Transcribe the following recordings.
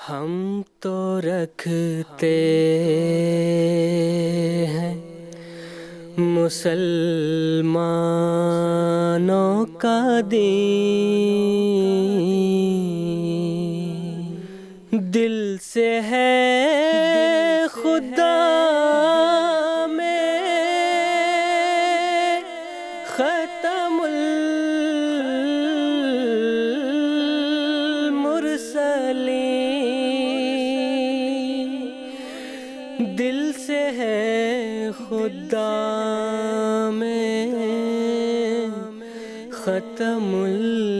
ہم تو رکھتے ہیں مسلمانوں کا دین، دل سے ہے خدا میں ختم المرسلین، دل سے ہے خدا میں ختم المرسلین،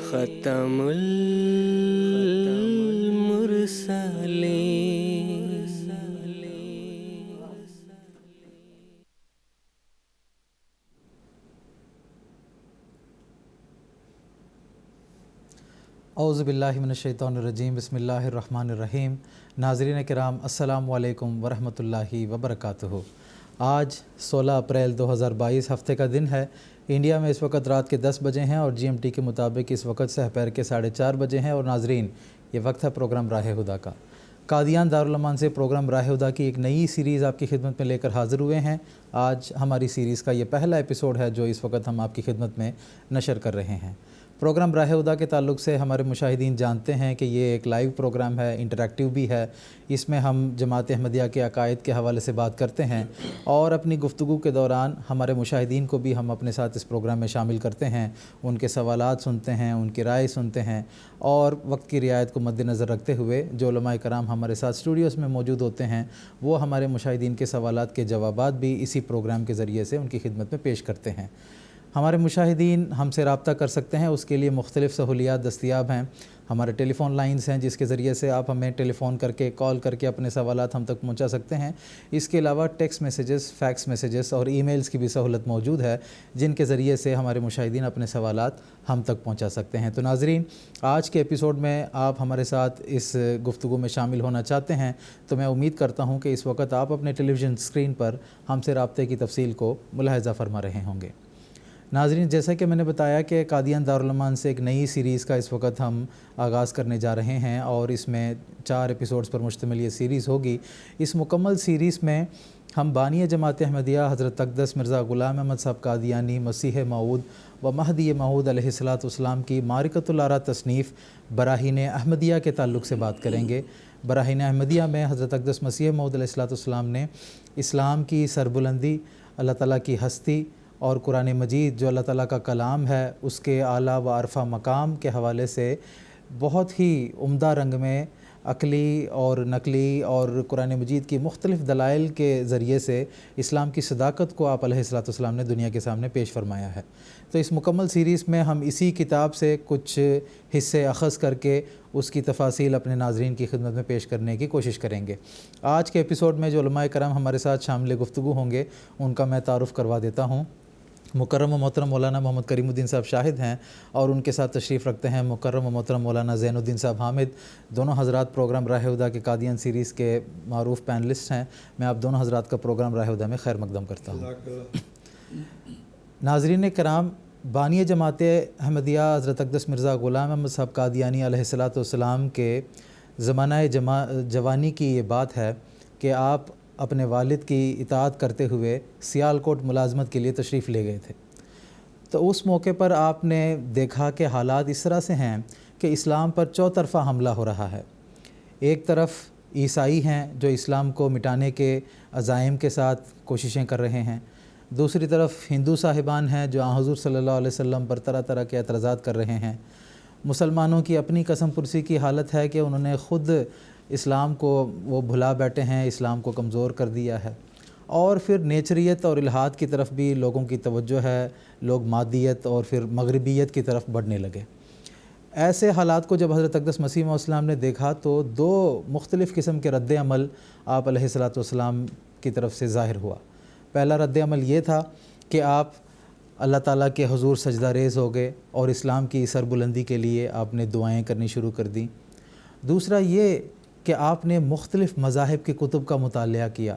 ختم المرسلین۔ اعوذ باللہ من الشیطان الرجیم، بسم اللہ الرحمن الرحیم۔ ناظرین کرام، السلام علیکم ورحمۃ اللہ وبرکاتہ۔ آج 16 اپریل 2022 ہفتے کا دن ہے۔ انڈیا میں اس وقت رات کے 10 بجے ہیں اور GMT کے مطابق اس وقت سحر کے 4:30 بجے ہیں۔ اور ناظرین، یہ وقت ہے پروگرام راہ خدا کا۔ قادیان دارالمان سے پروگرام راہ خدا کی ایک نئی سیریز آپ کی خدمت میں لے کر حاضر ہوئے ہیں۔ آج ہماری سیریز کا یہ پہلا ایپیسوڈ ہے جو اس وقت ہم آپ کی خدمت میں نشر کر رہے ہیں۔ پروگرام راہ خدا کے تعلق سے ہمارے مشاہدین جانتے ہیں کہ یہ ایک لائیو پروگرام ہے، انٹریکٹیو بھی ہے۔ اس میں ہم جماعت احمدیہ کے عقائد کے حوالے سے بات کرتے ہیں اور اپنی گفتگو کے دوران ہمارے مشاہدین کو بھی ہم اپنے ساتھ اس پروگرام میں شامل کرتے ہیں، ان کے سوالات سنتے ہیں، ان کی رائے سنتے ہیں، اور وقت کی رعایت کو مد نظر رکھتے ہوئے جو علماء کرام ہمارے ساتھ اسٹوڈیوز میں موجود ہوتے ہیں وہ ہمارے مشاہدین کے سوالات کے جوابات بھی اسی پروگرام کے ذریعے سے ان کی خدمت میں پیش کرتے ہیں۔ ہمارے مشاہدین ہم سے رابطہ کر سکتے ہیں، اس کے لیے مختلف سہولیات دستیاب ہیں۔ ہمارے ٹیلی فون لائنز ہیں جس کے ذریعے سے آپ ہمیں ٹیلی فون کر کے، کال کر کے اپنے سوالات ہم تک پہنچا سکتے ہیں۔ اس کے علاوہ ٹیکسٹ میسیجز، فیکس میسیجز اور ای میلز کی بھی سہولت موجود ہے جن کے ذریعے سے ہمارے مشاہدین اپنے سوالات ہم تک پہنچا سکتے ہیں۔ تو ناظرین، آج کے ایپیسوڈ میں آپ ہمارے ساتھ اس گفتگو میں شامل ہونا چاہتے ہیں تو میں امید کرتا ہوں کہ اس وقت آپ اپنے ٹیلی ویژن اسکرین پر ہم سے رابطے کی تفصیل کو ملاحظہ فرما رہے ہوں گے۔ ناظرین، جیسا کہ میں نے بتایا کہ قادیان دارالمان سے ایک نئی سیریز کا اس وقت ہم آغاز کرنے جا رہے ہیں اور اس میں 4 ایپیسوڈز پر مشتمل یہ سیریز ہوگی۔ اس مکمل سیریز میں ہم بانی جماعت احمدیہ حضرت اقدس مرزا غلام احمد صاحب قادیانی مسیح موعود و مہدی موعود علیہ السلام کی معرکۃ الآراء تصنیف براہین احمدیہ کے تعلق سے بات کریں گے۔ براہین احمدیہ میں حضرت اقدس مسیح موعود علیہ السلام نے اسلام کی سربلندی، اللہ تعالیٰ کی ہستی اور قرآن مجید جو اللہ تعالیٰ کا کلام ہے اس کے اعلیٰ و عرفہ مقام کے حوالے سے بہت ہی عمدہ رنگ میں عقلی اور نقلی اور قرآن مجید کی مختلف دلائل کے ذریعے سے اسلام کی صداقت کو آپ علیہ السلام نے دنیا کے سامنے پیش فرمایا ہے۔ تو اس مکمل سیریز میں ہم اسی کتاب سے کچھ حصے اخذ کر کے اس کی تفاصیل اپنے ناظرین کی خدمت میں پیش کرنے کی کوشش کریں گے۔ آج کے ایپیسوڈ میں جو علماء کرام ہمارے ساتھ شامل گفتگو ہوں گے ان کا میں تعارف کروا دیتا ہوں۔ مکرم و محترم مولانا محمد کریم الدین صاحب شاہد ہیں اور ان کے ساتھ تشریف رکھتے ہیں مکرم و محترم مولانا زین الدین صاحب حامد۔ دونوں حضرات پروگرام راہ خدا کے قادیان سیریز کے معروف پینلسٹ ہیں۔ میں آپ دونوں حضرات کا پروگرام راہ خدا میں خیر مقدم کرتا ہوں۔ ناظرین کرام، بانی جماعت احمدیہ حضرت اقدس مرزا غلام احمد صاحب قادیانی علیہ السلام کے زمانہ جوانی کی یہ بات ہے کہ آپ اپنے والد کی اطاعت کرتے ہوئے سیالکوٹ ملازمت کے لیے تشریف لے گئے تھے۔ تو اس موقع پر آپ نے دیکھا کہ حالات اس طرح سے ہیں کہ اسلام پر چوطرفہ حملہ ہو رہا ہے۔ ایک طرف عیسائی ہیں جو اسلام کو مٹانے کے عزائم کے ساتھ کوششیں کر رہے ہیں، دوسری طرف ہندو صاحبان ہیں جو حضور صلی اللہ علیہ وسلم پر طرح طرح کے اعتراضات کر رہے ہیں۔ مسلمانوں کی اپنی قسم پرسی کی حالت ہے کہ انہوں نے خود اسلام کو وہ بھلا بیٹھے ہیں، اسلام کو کمزور کر دیا ہے، اور پھر نیچریت اور الحاد کی طرف بھی لوگوں کی توجہ ہے، لوگ مادیت اور پھر مغربیت کی طرف بڑھنے لگے۔ ایسے حالات کو جب حضرت اقدس مسیح موعود السلام نے دیکھا تو 2 مختلف قسم کے رد عمل آپ علیہ السلام کی طرف سے ظاہر ہوا۔ پہلا رد عمل یہ تھا کہ آپ اللہ تعالیٰ کے حضور سجدہ ریز ہو گئے اور اسلام کی سربلندی کے لیے آپ نے دعائیں کرنی شروع کر دیں۔ دوسرا یہ کہ آپ نے مختلف مذاہب کی کتب کا مطالعہ کیا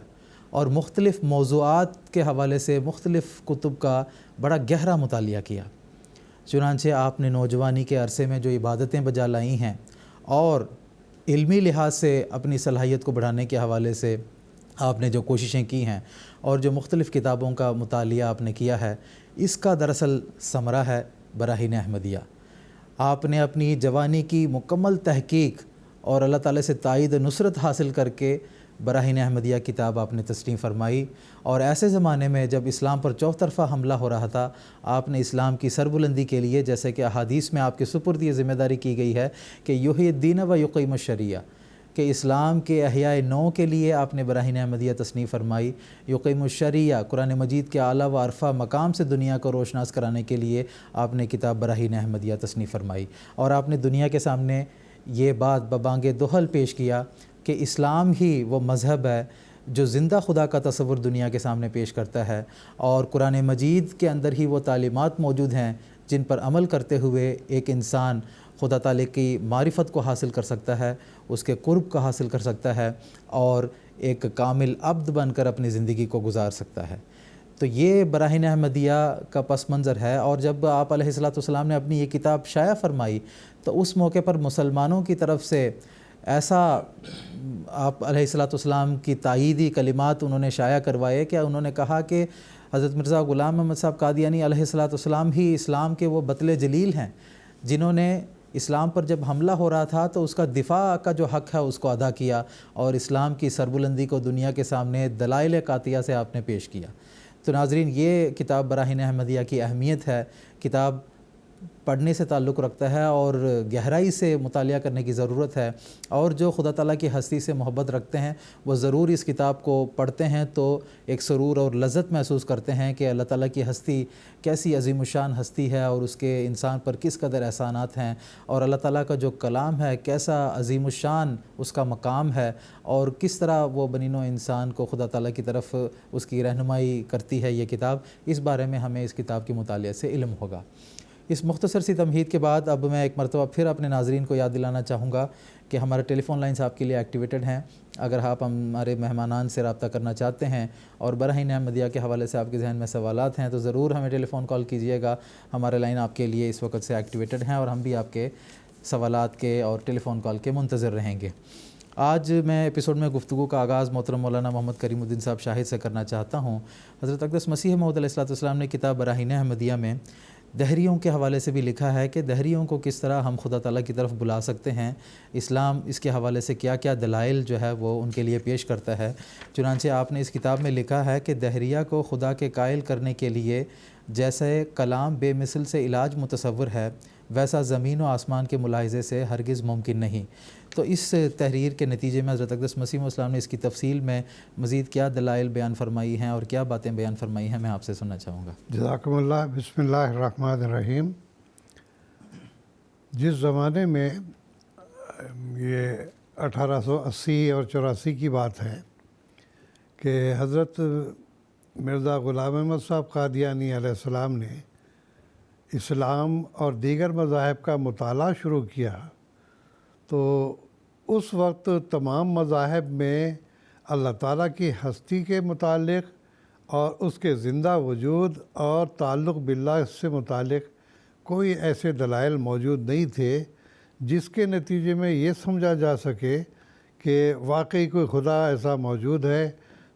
اور مختلف موضوعات کے حوالے سے مختلف کتب کا بڑا گہرا مطالعہ کیا۔ چنانچہ آپ نے نوجوانی کے عرصے میں جو عبادتیں بجا لائی ہیں اور علمی لحاظ سے اپنی صلاحیت کو بڑھانے کے حوالے سے آپ نے جو کوششیں کی ہیں اور جو مختلف کتابوں کا مطالعہ آپ نے کیا ہے، اس کا دراصل ثمرہ ہے براہین احمدیہ۔ آپ نے اپنی جوانی کی مکمل تحقیق اور اللہ تعالیٰ سے تائید و نصرت حاصل کر کے براہین احمدیہ کتاب آپ نے تسلیم فرمائی، اور ایسے زمانے میں جب اسلام پر چوطرفہ حملہ ہو رہا تھا، آپ نے اسلام کی سربلندی کے لیے، جیسے کہ احادیث میں آپ کے سپرد یہ ذمہ داری کی گئی ہے کہ یحیی الدین و یقیم الشریعہ، کہ اسلام کے احیاء نو کے لیے آپ نے براہین احمدیہ تصنیف فرمائی، یقیم الشریعہ قرآن مجید کے اعلیٰ و عرفہ مقام سے دنیا کو روشناس کرانے کے لیے آپ نے کتاب براہین احمدیہ تصنیف فرمائی، اور آپ نے دنیا کے سامنے یہ بات ببانگ دہل پیش کیا کہ اسلام ہی وہ مذہب ہے جو زندہ خدا کا تصور دنیا کے سامنے پیش کرتا ہے، اور قرآن مجید کے اندر ہی وہ تعلیمات موجود ہیں جن پر عمل کرتے ہوئے ایک انسان خدا تعالیٰ کی معرفت کو حاصل کر سکتا ہے، اس کے قرب کو حاصل کر سکتا ہے، اور ایک کامل عبد بن کر اپنی زندگی کو گزار سکتا ہے۔ تو یہ براہین احمدیہ کا پس منظر ہے، اور جب آپ علیہ السلام نے اپنی یہ کتاب شائع فرمائی تو اس موقع پر مسلمانوں کی طرف سے ایسا آپ علیہ السلام کی تائیدی کلمات انہوں نے شائع کروائے کہ انہوں نے کہا کہ حضرت مرزا غلام محمد صاحب قادیانی علیہ السلام ہی اسلام کے وہ بطل جلیل ہیں جنہوں نے اسلام پر جب حملہ ہو رہا تھا تو اس کا دفاع کا جو حق ہے اس کو ادا کیا، اور اسلام کی سربلندی کو دنیا کے سامنے دلائل قاطعہ سے آپ نے پیش کیا۔ تو ناظرین، یہ کتاب براہین احمدیہ کی اہمیت ہے، کتاب پڑھنے سے تعلق رکھتا ہے اور گہرائی سے مطالعہ کرنے کی ضرورت ہے، اور جو خدا تعالیٰ کی ہستی سے محبت رکھتے ہیں وہ ضرور اس کتاب کو پڑھتے ہیں تو ایک سرور اور لذت محسوس کرتے ہیں کہ اللہ تعالیٰ کی ہستی کیسی عظیم الشان ہستی ہے، اور اس کے انسان پر کس قدر احسانات ہیں، اور اللہ تعالیٰ کا جو کلام ہے کیسا عظیم الشان اس کا مقام ہے، اور کس طرح وہ بنی نوع انسان کو خدا تعالیٰ کی طرف اس کی رہنمائی کرتی ہے یہ کتاب۔ اس بارے میں ہمیں اس کتاب کے مطالعے سے علم ہوگا۔ اس مختصر سی تمہید کے بعد اب میں ایک مرتبہ پھر اپنے ناظرین کو یاد دلانا چاہوں گا کہ ہمارے ٹیلی فون لائنز آپ کے لیے ایکٹیویٹڈ ہیں۔ اگر آپ ہمارے مہمانان سے رابطہ کرنا چاہتے ہیں اور براہین احمدیہ کے حوالے سے آپ کے ذہن میں سوالات ہیں تو ضرور ہمیں ٹیلی فون کال کیجیے گا۔ ہمارے لائن آپ کے لیے اس وقت سے ایکٹیویٹڈ ہیں اور ہم بھی آپ کے سوالات کے اور ٹیلی فون کال کے منتظر رہیں گے۔ آج میں ایپیسوڈ میں گفتگو کا آغاز محترم مولانا محمد کریم الدین صاحب شاہد سے کرنا چاہتا ہوں۔ حضرت اقدس مسیح موعود علیہ السلام نے کتاب براہین احمدیہ میں دہریوں کے حوالے سے بھی لکھا ہے کہ دہریوں کو کس طرح ہم خدا تعالیٰ کی طرف بلا سکتے ہیں، اسلام اس کے حوالے سے کیا کیا دلائل جو ہے وہ ان کے لیے پیش کرتا ہے۔ چنانچہ آپ نے اس کتاب میں لکھا ہے کہ دہریہ کو خدا کے قائل کرنے کے لیے جیسے کلام بے مثل سے علاج متصور ہے، ویسا زمین و آسمان کے ملاحظے سے ہرگز ممکن نہیں۔ تو اس تحریر کے نتیجے میں حضرت اقدس مسیح موعود السلام نے اس کی تفصیل میں مزید کیا دلائل بیان فرمائی ہیں اور کیا باتیں بیان فرمائی ہیں، میں آپ سے سننا چاہوں گا۔ جزاکم اللہ۔ بسم اللہ الرحمن الرحیم۔ جس زمانے میں یہ 1880 اور 84 کی بات ہے کہ حضرت مرزا غلام احمد صاحب قادیانی علیہ السلام نے اسلام اور دیگر مذاہب کا مطالعہ شروع کیا، تو اس وقت تمام مذاہب میں اللہ تعالیٰ کی ہستی کے متعلق اور اس کے زندہ وجود اور تعلق باللہ سے متعلق کوئی ایسے دلائل موجود نہیں تھے جس کے نتیجے میں یہ سمجھا جا سکے کہ واقعی کوئی خدا ایسا موجود ہے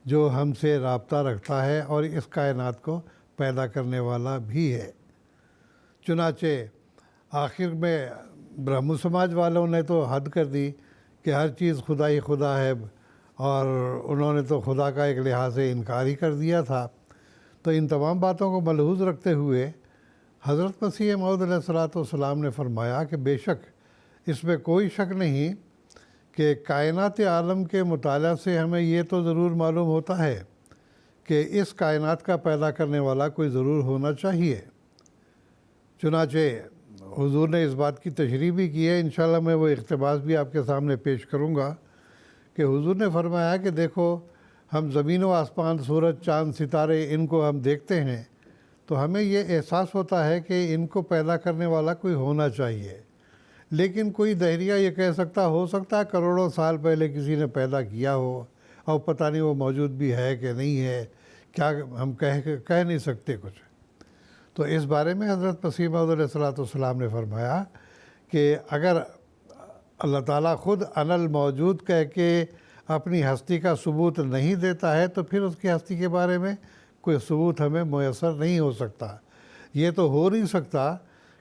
جو ہم سے رابطہ رکھتا ہے اور اس کائنات کو پیدا کرنے والا بھی ہے۔ چنانچہ آخر میں برہمو سماج والوں نے تو حد کر دی کہ ہر چیز خدا ہی خدا ہے، اور انہوں نے تو خدا کا ایک لحاظ سے انکار ہی کر دیا تھا۔ تو ان تمام باتوں کو ملحوظ رکھتے ہوئے حضرت مسیح موعود علیہ السلام نے فرمایا کہ بے شک اس میں کوئی شک نہیں کہ کائنات عالم کے مطالعہ سے ہمیں یہ تو ضرور معلوم ہوتا ہے کہ اس کائنات کا پیدا کرنے والا کوئی ضرور ہونا چاہیے۔ چنانچہ حضور نے اس بات کی تشریح بھی کی ہے، انشاءاللہ میں وہ اقتباس بھی آپ کے سامنے پیش کروں گا کہ حضور نے فرمایا کہ دیکھو، ہم زمین و آسمان، سورج، چاند، ستارے، ان کو ہم دیکھتے ہیں تو ہمیں یہ احساس ہوتا ہے کہ ان کو پیدا کرنے والا کوئی ہونا چاہیے، لیکن کوئی دہریہ یہ کہہ سکتا ہے کروڑوں سال پہلے کسی نے پیدا کیا ہو اور پتہ نہیں وہ موجود بھی ہے کہ نہیں ہے، کیا ہم کہہ نہیں سکتے کچھ۔ تو اس بارے میں حضرت مسیح موعود علیہ الصلوۃ والسلام نے فرمایا کہ اگر اللہ تعالیٰ خود انا الموجود کہہ کے اپنی ہستی کا ثبوت نہیں دیتا ہے تو پھر اس کی ہستی کے بارے میں کوئی ثبوت ہمیں میسر نہیں ہو سکتا۔ یہ تو ہو نہیں سکتا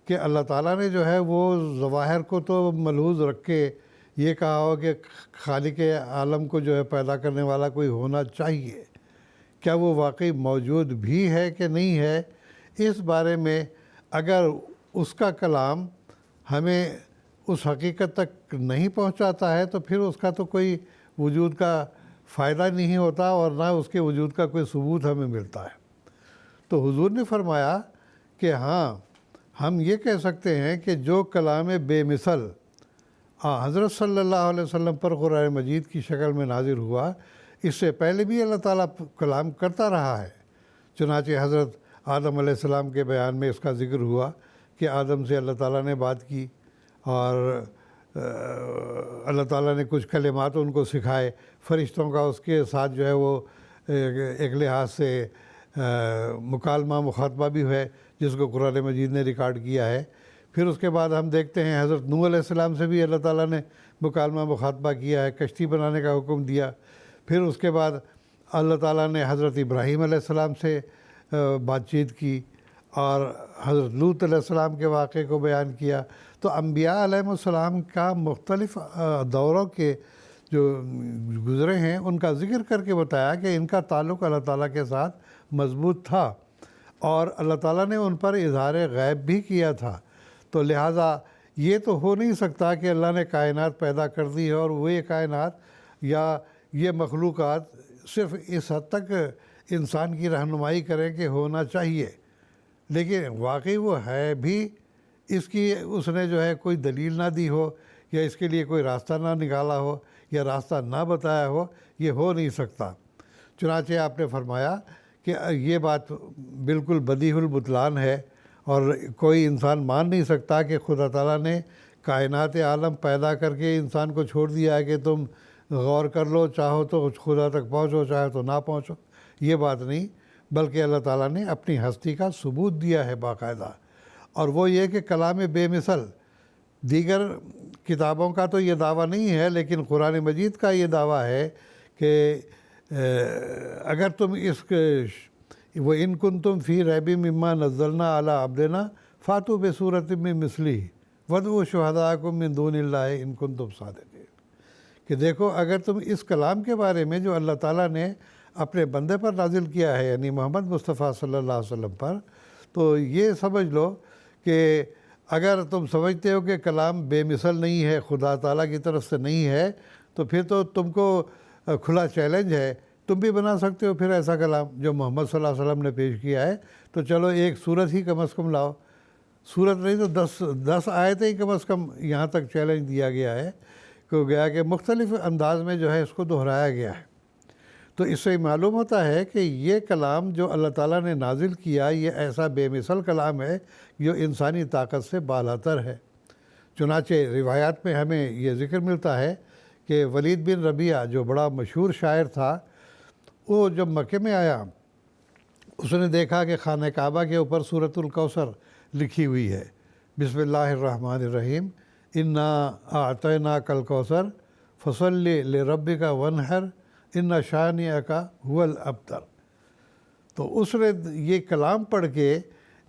کہ اللہ تعالیٰ نے جو ہے وہ ظواہر کو تو ملحوظ رکھ کے یہ کہا ہو کہ خالق عالم کو جو ہے پیدا کرنے والا کوئی ہونا چاہیے۔ کیا وہ واقعی موجود بھی ہے کہ نہیں ہے، اس بارے میں اگر اس کا کلام ہمیں اس حقیقت تک نہیں پہنچاتا ہے تو پھر اس کا تو کوئی وجود کا فائدہ نہیں ہوتا اور نہ اس کے وجود کا کوئی ثبوت ہمیں ملتا ہے۔ تو حضور نے فرمایا کہ ہاں ہم یہ کہہ سکتے ہیں کہ جو کلام بے مثل حضرت صلی اللہ علیہ وسلم پر قرآن مجید کی شکل میں نازل ہوا، اس سے پہلے بھی اللہ تعالیٰ کلام کرتا رہا ہے۔ چنانچہ حضرت آدم علیہ السلام کے بیان میں اس کا ذکر ہوا کہ آدم سے اللہ تعالیٰ نے بات کی اور اللہ تعالیٰ نے کچھ کلمات ان کو سکھائے۔ فرشتوں کا اس کے ساتھ جو ہے وہ ایک لحاظ سے مکالمہ مخاطبہ بھی ہے جس کو قرآن مجید نے ریکارڈ کیا ہے۔ پھر اس کے بعد ہم دیکھتے ہیں حضرت نوح علیہ السلام سے بھی اللہ تعالیٰ نے مکالمہ مخاطبہ کیا ہے، کشتی بنانے کا حکم دیا۔ پھر اس کے بعد اللہ تعالیٰ نے حضرت ابراہیم علیہ السلام سے بات چیت کی اور حضرت لوط علیہ السلام کے واقعے کو بیان کیا۔ تو انبیاء علیہ السلام کا مختلف دوروں کے جو گزرے ہیں ان کا ذکر کر کے بتایا کہ ان کا تعلق اللہ تعالیٰ کے ساتھ مضبوط تھا اور اللہ تعالیٰ نے ان پر اظہار غیب بھی کیا تھا۔ تو لہٰذا یہ تو ہو نہیں سکتا کہ اللہ نے کائنات پیدا کر دی ہے اور وہ یہ کائنات یا یہ مخلوقات صرف اس حد تک انسان کی رہنمائی کریں کہ ہونا چاہیے، لیکن واقعی وہ ہے بھی، اس کی اس نے جو ہے کوئی دلیل نہ دی ہو یا اس کے لیے کوئی راستہ نہ نکالا ہو یا راستہ نہ بتایا ہو، یہ ہو نہیں سکتا۔ چنانچہ آپ نے فرمایا کہ یہ بات بالکل بدیہی البطلان ہے اور کوئی انسان مان نہیں سکتا کہ خدا تعالیٰ نے کائنات عالم پیدا کر کے انسان کو چھوڑ دیا ہے کہ تم غور کر لو، چاہو تو خدا تک پہنچو چاہے تو نہ پہنچو۔ یہ بات نہیں، بلکہ اللہ تعالیٰ نے اپنی ہستی کا ثبوت دیا ہے باقاعدہ، اور وہ یہ کہ کلام بے مثل دیگر کتابوں کا تو یہ دعویٰ نہیں ہے، لیکن قرآن مجید کا یہ دعویٰ ہے کہ اگر تم اس وَإِن كُنتُمْ فِي رَيْبٍ مِّمَّا نَزَّلْنَا عَلَىٰ عَبْدِنَا فَأْتُوا بِسُورَةٍ مِّن مِّثْلِهِ وَادْعُوا شُهَدَاءَكُم مِّن دُونِ اللَّهِ إِن كُنتُمْ صَادِقِينَ کہ دیکھو اگر تم اس کلام کے بارے میں جو اللہ تعالیٰ نے اپنے بندے پر نازل کیا ہے یعنی محمد مصطفیٰ صلی اللہ علیہ وسلم پر، تو یہ سمجھ لو کہ اگر تم سمجھتے ہو کہ کلام بے مثل نہیں ہے، خدا تعالیٰ کی طرف سے نہیں ہے، تو پھر تو تم کو کھلا چیلنج ہے، تم بھی بنا سکتے ہو پھر ایسا کلام جو محمد صلی اللہ علیہ وسلم نے پیش کیا ہے۔ تو چلو ایک سورت ہی کم از کم لاؤ، سورت نہیں تو 10 آیتیں ہی کم از کم یہاں تک چیلنج دیا گیا ہے کہ مختلف انداز میں جو ہے اس کو دہرایا گیا ہے۔ تو اس سے معلوم ہوتا ہے کہ یہ کلام جو اللہ تعالیٰ نے نازل کیا یہ ایسا بے مثل کلام ہے جو انسانی طاقت سے بالاتر ہے۔ چنانچہ روایات میں ہمیں یہ ذکر ملتا ہے کہ ولید بن ربیعہ جو بڑا مشہور شاعر تھا، وہ جب مکے میں آیا اس نے دیکھا کہ خانہ کعبہ کے اوپر سورۃ الکوثر لکھی ہوئی ہے، بسم اللہ الرحمن الرحیم، انا اعطیناک الکوثر فصلی لربک وانحر ان شانئک ھو الابتر۔ تو اس نے یہ کلام پڑھ کے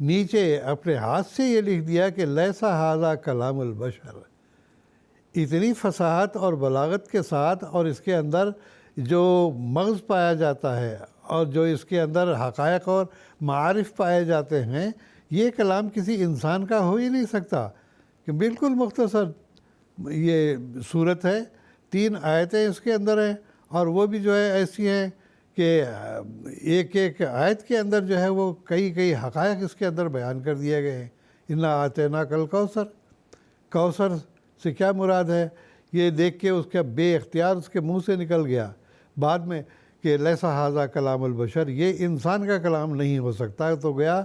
نیچے اپنے ہاتھ سے یہ لکھ دیا کہ لیسا ھذا کلام البشر۔ اتنی فصاحت اور بلاغت کے ساتھ اور اس کے اندر جو مغز پایا جاتا ہے اور جو اس کے اندر حقائق اور معارف پائے جاتے ہیں، یہ کلام کسی انسان کا ہو ہی نہیں سکتا۔ کہ بالکل مختصر یہ صورت ہے، 3 آیتیں اس کے اندر ہیں اور وہ بھی جو ہے ایسی ہیں کہ ایک ایک آیت کے اندر جو ہے وہ کئی حقائق اس کے اندر بیان کر دیے گئے ہیں۔ انا اعطیناک الکوثر، کوثر سے کیا مراد ہے یہ دیکھ کے اس کا بے اختیار اس کے منہ سے نکل گیا بعد میں کہ لیسا ھذا کلام البشر، یہ انسان کا کلام نہیں ہو سکتا۔ تو گیا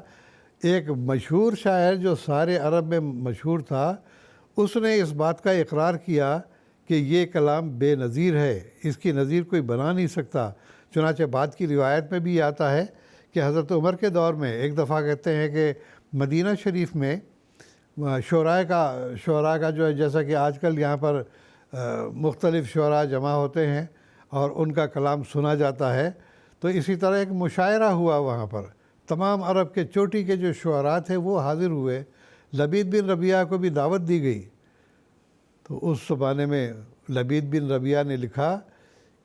ایک مشہور شاعر جو سارے عرب میں مشہور تھا، اس نے اس بات کا اقرار کیا کہ یہ کلام بے نظیر ہے، اس کی نظیر کوئی بنا نہیں سکتا۔ چنانچہ بعد کی روایت میں بھی آتا ہے کہ حضرت عمر کے دور میں ایک دفعہ کہتے ہیں کہ مدینہ شریف میں شعراء کا جو ہے، جیسا کہ آج کل یہاں پر مختلف شعراء جمع ہوتے ہیں اور ان کا کلام سنا جاتا ہے، تو اسی طرح ایک مشاعرہ ہوا وہاں پر۔ تمام عرب کے چوٹی کے جو شعراء تھے وہ حاضر ہوئے، لبید بن ربیعہ کو بھی دعوت دی گئی۔ تو اس زمانے میں لبید بن ربیعہ نے لکھا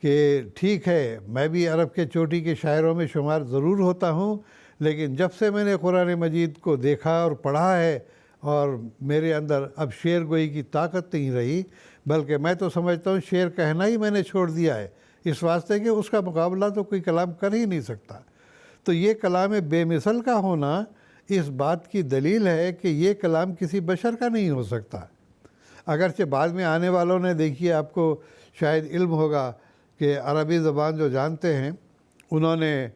کہ ٹھیک ہے، میں بھی عرب کے چوٹی کے شاعروں میں شمار ضرور ہوتا ہوں، لیکن جب سے میں نے قرآن مجید کو دیکھا اور پڑھا ہے اور میرے اندر اب شعر گوئی کی طاقت نہیں رہی، بلکہ میں تو سمجھتا ہوں شعر کہنا ہی میں نے چھوڑ دیا ہے، اس واسطے کہ اس کا مقابلہ تو کوئی کلام کر ہی نہیں سکتا۔ تو یہ کلام بے مثل کا ہونا اس بات کی دلیل ہے کہ یہ کلام کسی بشر کا نہیں ہو سکتا۔ اگرچہ بعد میں آنے والوں نے، دیکھیے آپ کو شاید علم ہوگا کہ عربی زبان جو جانتے ہیں انہوں نے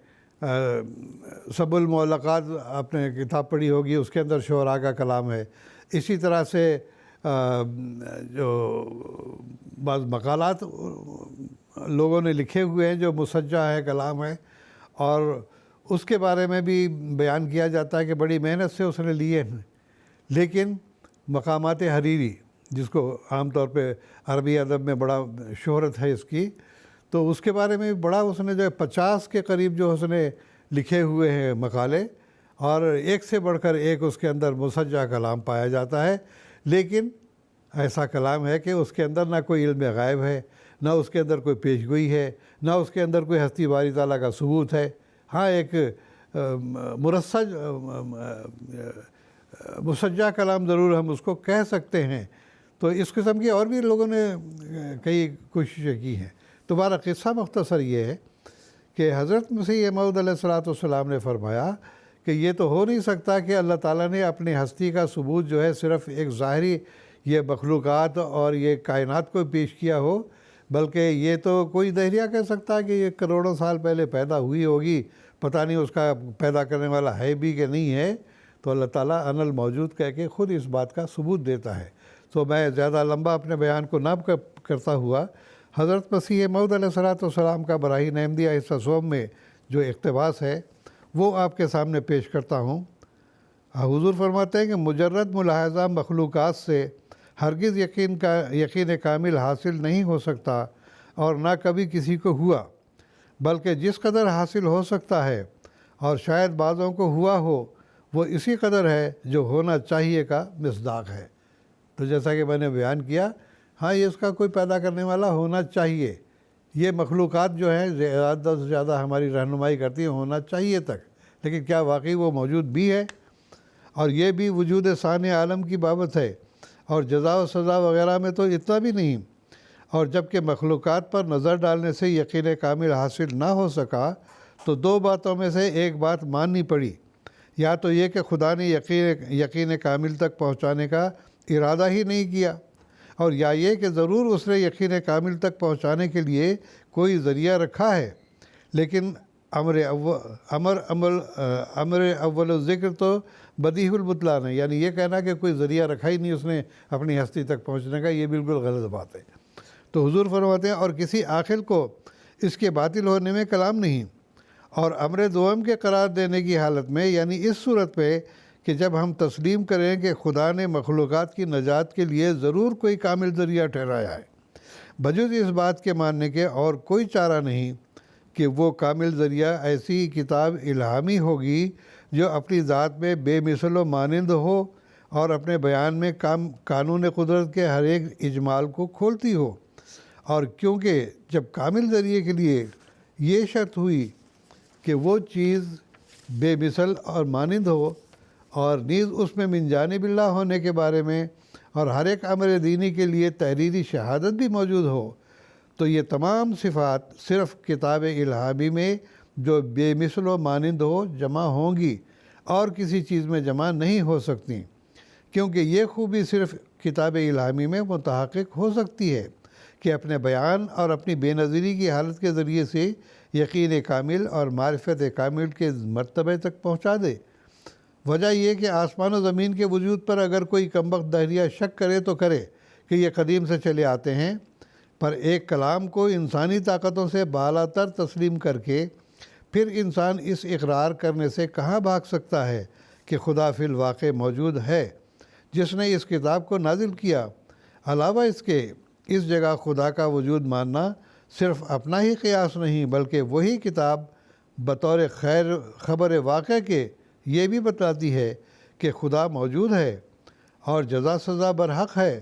سب المعلقات آپ نے کتاب پڑھی ہوگی، اس کے اندر شعراء کا کلام ہے۔ اسی طرح سے جو بعض مقالات لوگوں نے لکھے ہوئے ہیں جو مسجع ہے، کلام ہے، اور اس کے بارے میں بھی بیان کیا جاتا ہے کہ بڑی محنت سے اس نے لیے ہیں۔ لیکن مقامات حریری، جس کو عام طور پہ عربی ادب میں بڑا شہرت ہے اس کی، تو اس کے بارے میں بڑا اس نے جو 50 کے قریب جو اس نے لکھے ہوئے ہیں مقالے، اور ایک سے بڑھ کر ایک اس کے اندر مسجع کلام پایا جاتا ہے۔ لیکن ایسا کلام ہے کہ اس کے اندر نہ کوئی علم غائب ہے، نہ اس کے اندر کوئی پیش گوئی ہے، نہ اس کے اندر کوئی ہستی باری تعالیٰ کا ثبوت ہے۔ ہاں، ایک مسجع کلام ضرور ہم اس کو کہہ سکتے ہیں۔ تو اس قسم کی اور بھی لوگوں نے کئی کوششیں کی ہیں۔ تمہارا قصہ مختصر یہ ہے کہ حضرت مسیح موعود علیہ السلام نے فرمایا کہ یہ تو ہو نہیں سکتا کہ اللہ تعالیٰ نے اپنی ہستی کا ثبوت جو ہے صرف ایک ظاہری یہ مخلوقات اور یہ کائنات کو پیش کیا ہو، بلکہ یہ تو کوئی دہریہ کہہ سکتا ہے کہ یہ کروڑوں سال پہلے پیدا ہوئی ہوگی، پتہ نہیں اس کا پیدا کرنے والا ہے بھی کہ نہیں ہے۔ تو اللہ تعالیٰ ان الموجود کہہ کے خود اس بات کا ثبوت دیتا ہے۔ تو میں زیادہ لمبا اپنے بیان کو نہ کرتا ہوا، حضرت مسیح موعود علیہ السلام کا براہین احمدیہ حصہ سوم میں جو اقتباس ہے وہ آپ کے سامنے پیش کرتا ہوں۔ حضور فرماتے ہیں کہ مجرد ملاحظہ مخلوقات سے ہرگز یقین کامل حاصل نہیں ہو سکتا، اور نہ کبھی کسی کو ہوا، بلکہ جس قدر حاصل ہو سکتا ہے اور شاید بعضوں کو ہوا ہو، وہ اسی قدر ہے جو ہونا چاہیے کا مصداق ہے۔ تو جیسا کہ میں نے بیان کیا، ہاں، یہ اس کا کوئی پیدا کرنے والا ہونا چاہیے۔ یہ مخلوقات جو ہیں زیادہ سے زیادہ ہماری رہنمائی کرتی ہیں ہونا چاہیے تک، لیکن کیا واقعی وہ موجود بھی ہے؟ اور یہ بھی وجود ثانی عالم کی بابت ہے، اور جزا و سزا وغیرہ میں تو اتنا بھی نہیں۔ اور جب کہ مخلوقات پر نظر ڈالنے سے یقین کامل حاصل نہ ہو سکا، تو دو باتوں میں سے ایک بات ماننی پڑی، یا تو یہ کہ خدا نے یقین کامل تک پہنچانے کا ارادہ ہی نہیں کیا، اور یا یہ کہ ضرور اس نے یقین کامل تک پہنچانے کے لیے کوئی ذریعہ رکھا ہے، لیکن امر اول الذکر تو بدیہی البطلان ہے، یعنی یہ کہنا کہ کوئی ذریعہ رکھا ہی نہیں اس نے اپنی ہستی تک پہنچنے کا، یہ بالکل غلط بات ہے۔ تو حضور فرماتے ہیں اور کسی عاقل کو اس کے باطل ہونے میں کلام نہیں، اور امر دوم کے قرار دینے کی حالت میں، یعنی اس صورت پہ کہ جب ہم تسلیم کریں کہ خدا نے مخلوقات کی نجات کے لیے ضرور کوئی کامل ذریعہ ٹھہرایا ہے، بجز اس بات کے ماننے کے اور کوئی چارہ نہیں کہ وہ کامل ذریعہ ایسی کتاب الہامی ہوگی جو اپنی ذات میں بے مثل و مانند ہو اور اپنے بیان میں قانون قدرت کے ہر ایک اجمال کو کھولتی ہو۔ اور کیونکہ جب کامل ذریعے کے لیے یہ شرط ہوئی کہ وہ چیز بے مثل اور مانند ہو، اور نیز اس میں من جانب اللہ ہونے کے بارے میں اور ہر ایک امر دینی کے لیے تحریری شہادت بھی موجود ہو، تو یہ تمام صفات صرف کتاب الہامی میں جو بے مثل و مانند ہو جمع ہوں گی، اور کسی چیز میں جمع نہیں ہو سکتی، کیونکہ یہ خوبی صرف کتاب الہامی میں متحقق ہو سکتی ہے کہ اپنے بیان اور اپنی بے نظیری کی حالت کے ذریعے سے یقین کامل اور معرفت کامل کے مرتبے تک پہنچا دے۔ وجہ یہ کہ آسمان و زمین کے وجود پر اگر کوئی کمبخت دہریہ شک کرے تو کرے کہ یہ قدیم سے چلے آتے ہیں، پر ایک کلام کو انسانی طاقتوں سے بالا تر تسلیم کر کے پھر انسان اس اقرار کرنے سے کہاں بھاگ سکتا ہے کہ خدا فی الواقع موجود ہے جس نے اس کتاب کو نازل کیا۔ علاوہ اس کے اس جگہ خدا کا وجود ماننا صرف اپنا ہی قیاس نہیں بلکہ وہی کتاب بطور خیر خبر واقع کے یہ بھی بتاتی ہے کہ خدا موجود ہے اور جزا سزا برحق ہے۔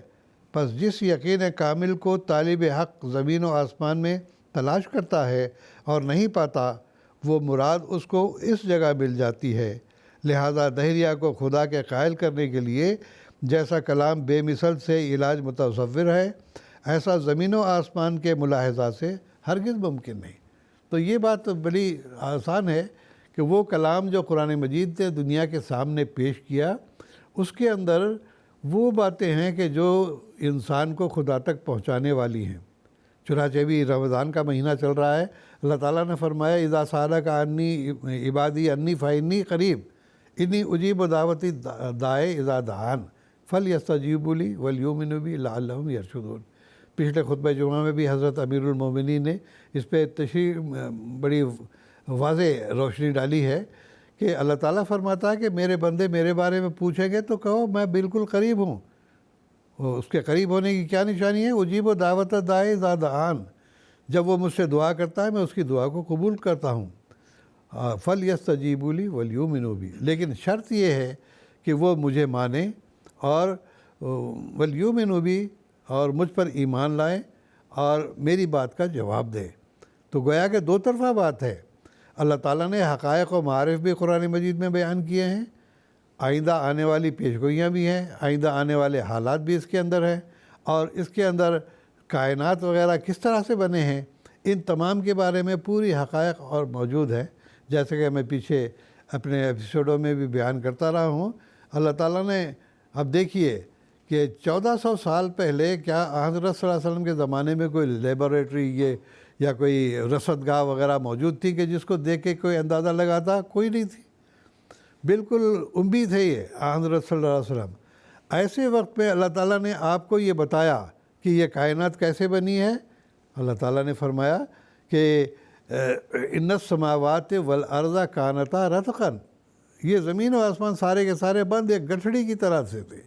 پس جس یقین کامل کو طالب حق زمین و آسمان میں تلاش کرتا ہے اور نہیں پاتا وہ مراد اس کو اس جگہ مل جاتی ہے۔ لہذا دہریہ کو خدا کے قائل کرنے کے لیے جیسا کلام بے مثل سے علاج متصور ہے ایسا زمین و آسمان کے ملاحظہ سے ہرگز ممکن نہیں۔ تو یہ بات بڑی آسان ہے کہ وہ کلام جو قرآن مجید نے دنیا کے سامنے پیش کیا اس کے اندر وہ باتیں ہیں کہ جو انسان کو خدا تک پہنچانے والی ہیں۔ چنانچہ بھی رمضان کا مہینہ چل رہا ہے، اللہ تعالیٰ نے فرمایا اذا سألک عنی عبادی انی فإنی قریب انی اجیب دعوتی داعی اذا دعان فلیستجیبوا لی ولیؤمنوا بی لعلہم یرشدون۔ پچھلے خطبہ جمعہ میں بھی حضرت امیر المومنین نے اس پہ تشریح بڑی واضح روشنی ڈالی ہے کہ اللہ تعالیٰ فرماتا ہے کہ میرے بندے میرے بارے میں پوچھیں گے تو کہو میں بالکل قریب ہوں۔ اس کے قریب ہونے کی کیا نشانی ہے؟ اجیب و دعوت داعی اذا دعان، جب وہ مجھ سے دعا کرتا ہے میں اس کی دعا کو قبول کرتا ہوں۔ فلیستجیبوا لی ولیؤمنوا بی، لیکن شرط یہ ہے کہ وہ مجھے مانیں اور ولیؤمنوا بی اور مجھ پر ایمان لائیں اور میری بات کا جواب دیں۔ تو گویا کہ دو طرفہ بات ہے۔ اللہ تعالیٰ نے حقائق و معارف بھی قرآن مجید میں بیان کیے ہیں، آئندہ آنے والی پیشگوئیاں بھی ہیں، آئندہ آنے والے حالات بھی اس کے اندر ہیں، اور اس کے اندر کائنات وغیرہ کس طرح سے بنے ہیں ان تمام کے بارے میں پوری حقائق اور موجود ہے۔ جیسے کہ میں پیچھے اپنے ایپیسوڈوں میں بھی بیان کرتا رہا ہوں، اللہ تعالیٰ نے اب دیکھیے کہ 1400 سال پہلے کیا حضرت صلی اللہ علیہ وسلم کے زمانے میں کوئی لیبارٹری یا کوئی رصدگاہ وغیرہ موجود تھی کہ جس کو دیکھ کے کوئی اندازہ لگاتا؟ کوئی نہیں تھی، بالکل امید ہے یہ حضرت صلی اللہ علیہ وسلم۔ ایسے وقت پہ اللہ تعالیٰ نے آپ کو یہ بتایا کہ یہ کائنات کیسے بنی ہے۔ اللہ تعالیٰ نے فرمایا کہ ان السماوات والارض کانتا رتقا، یہ زمین و آسمان سارے کے سارے بند ایک گٹھڑی کی طرح سے تھے،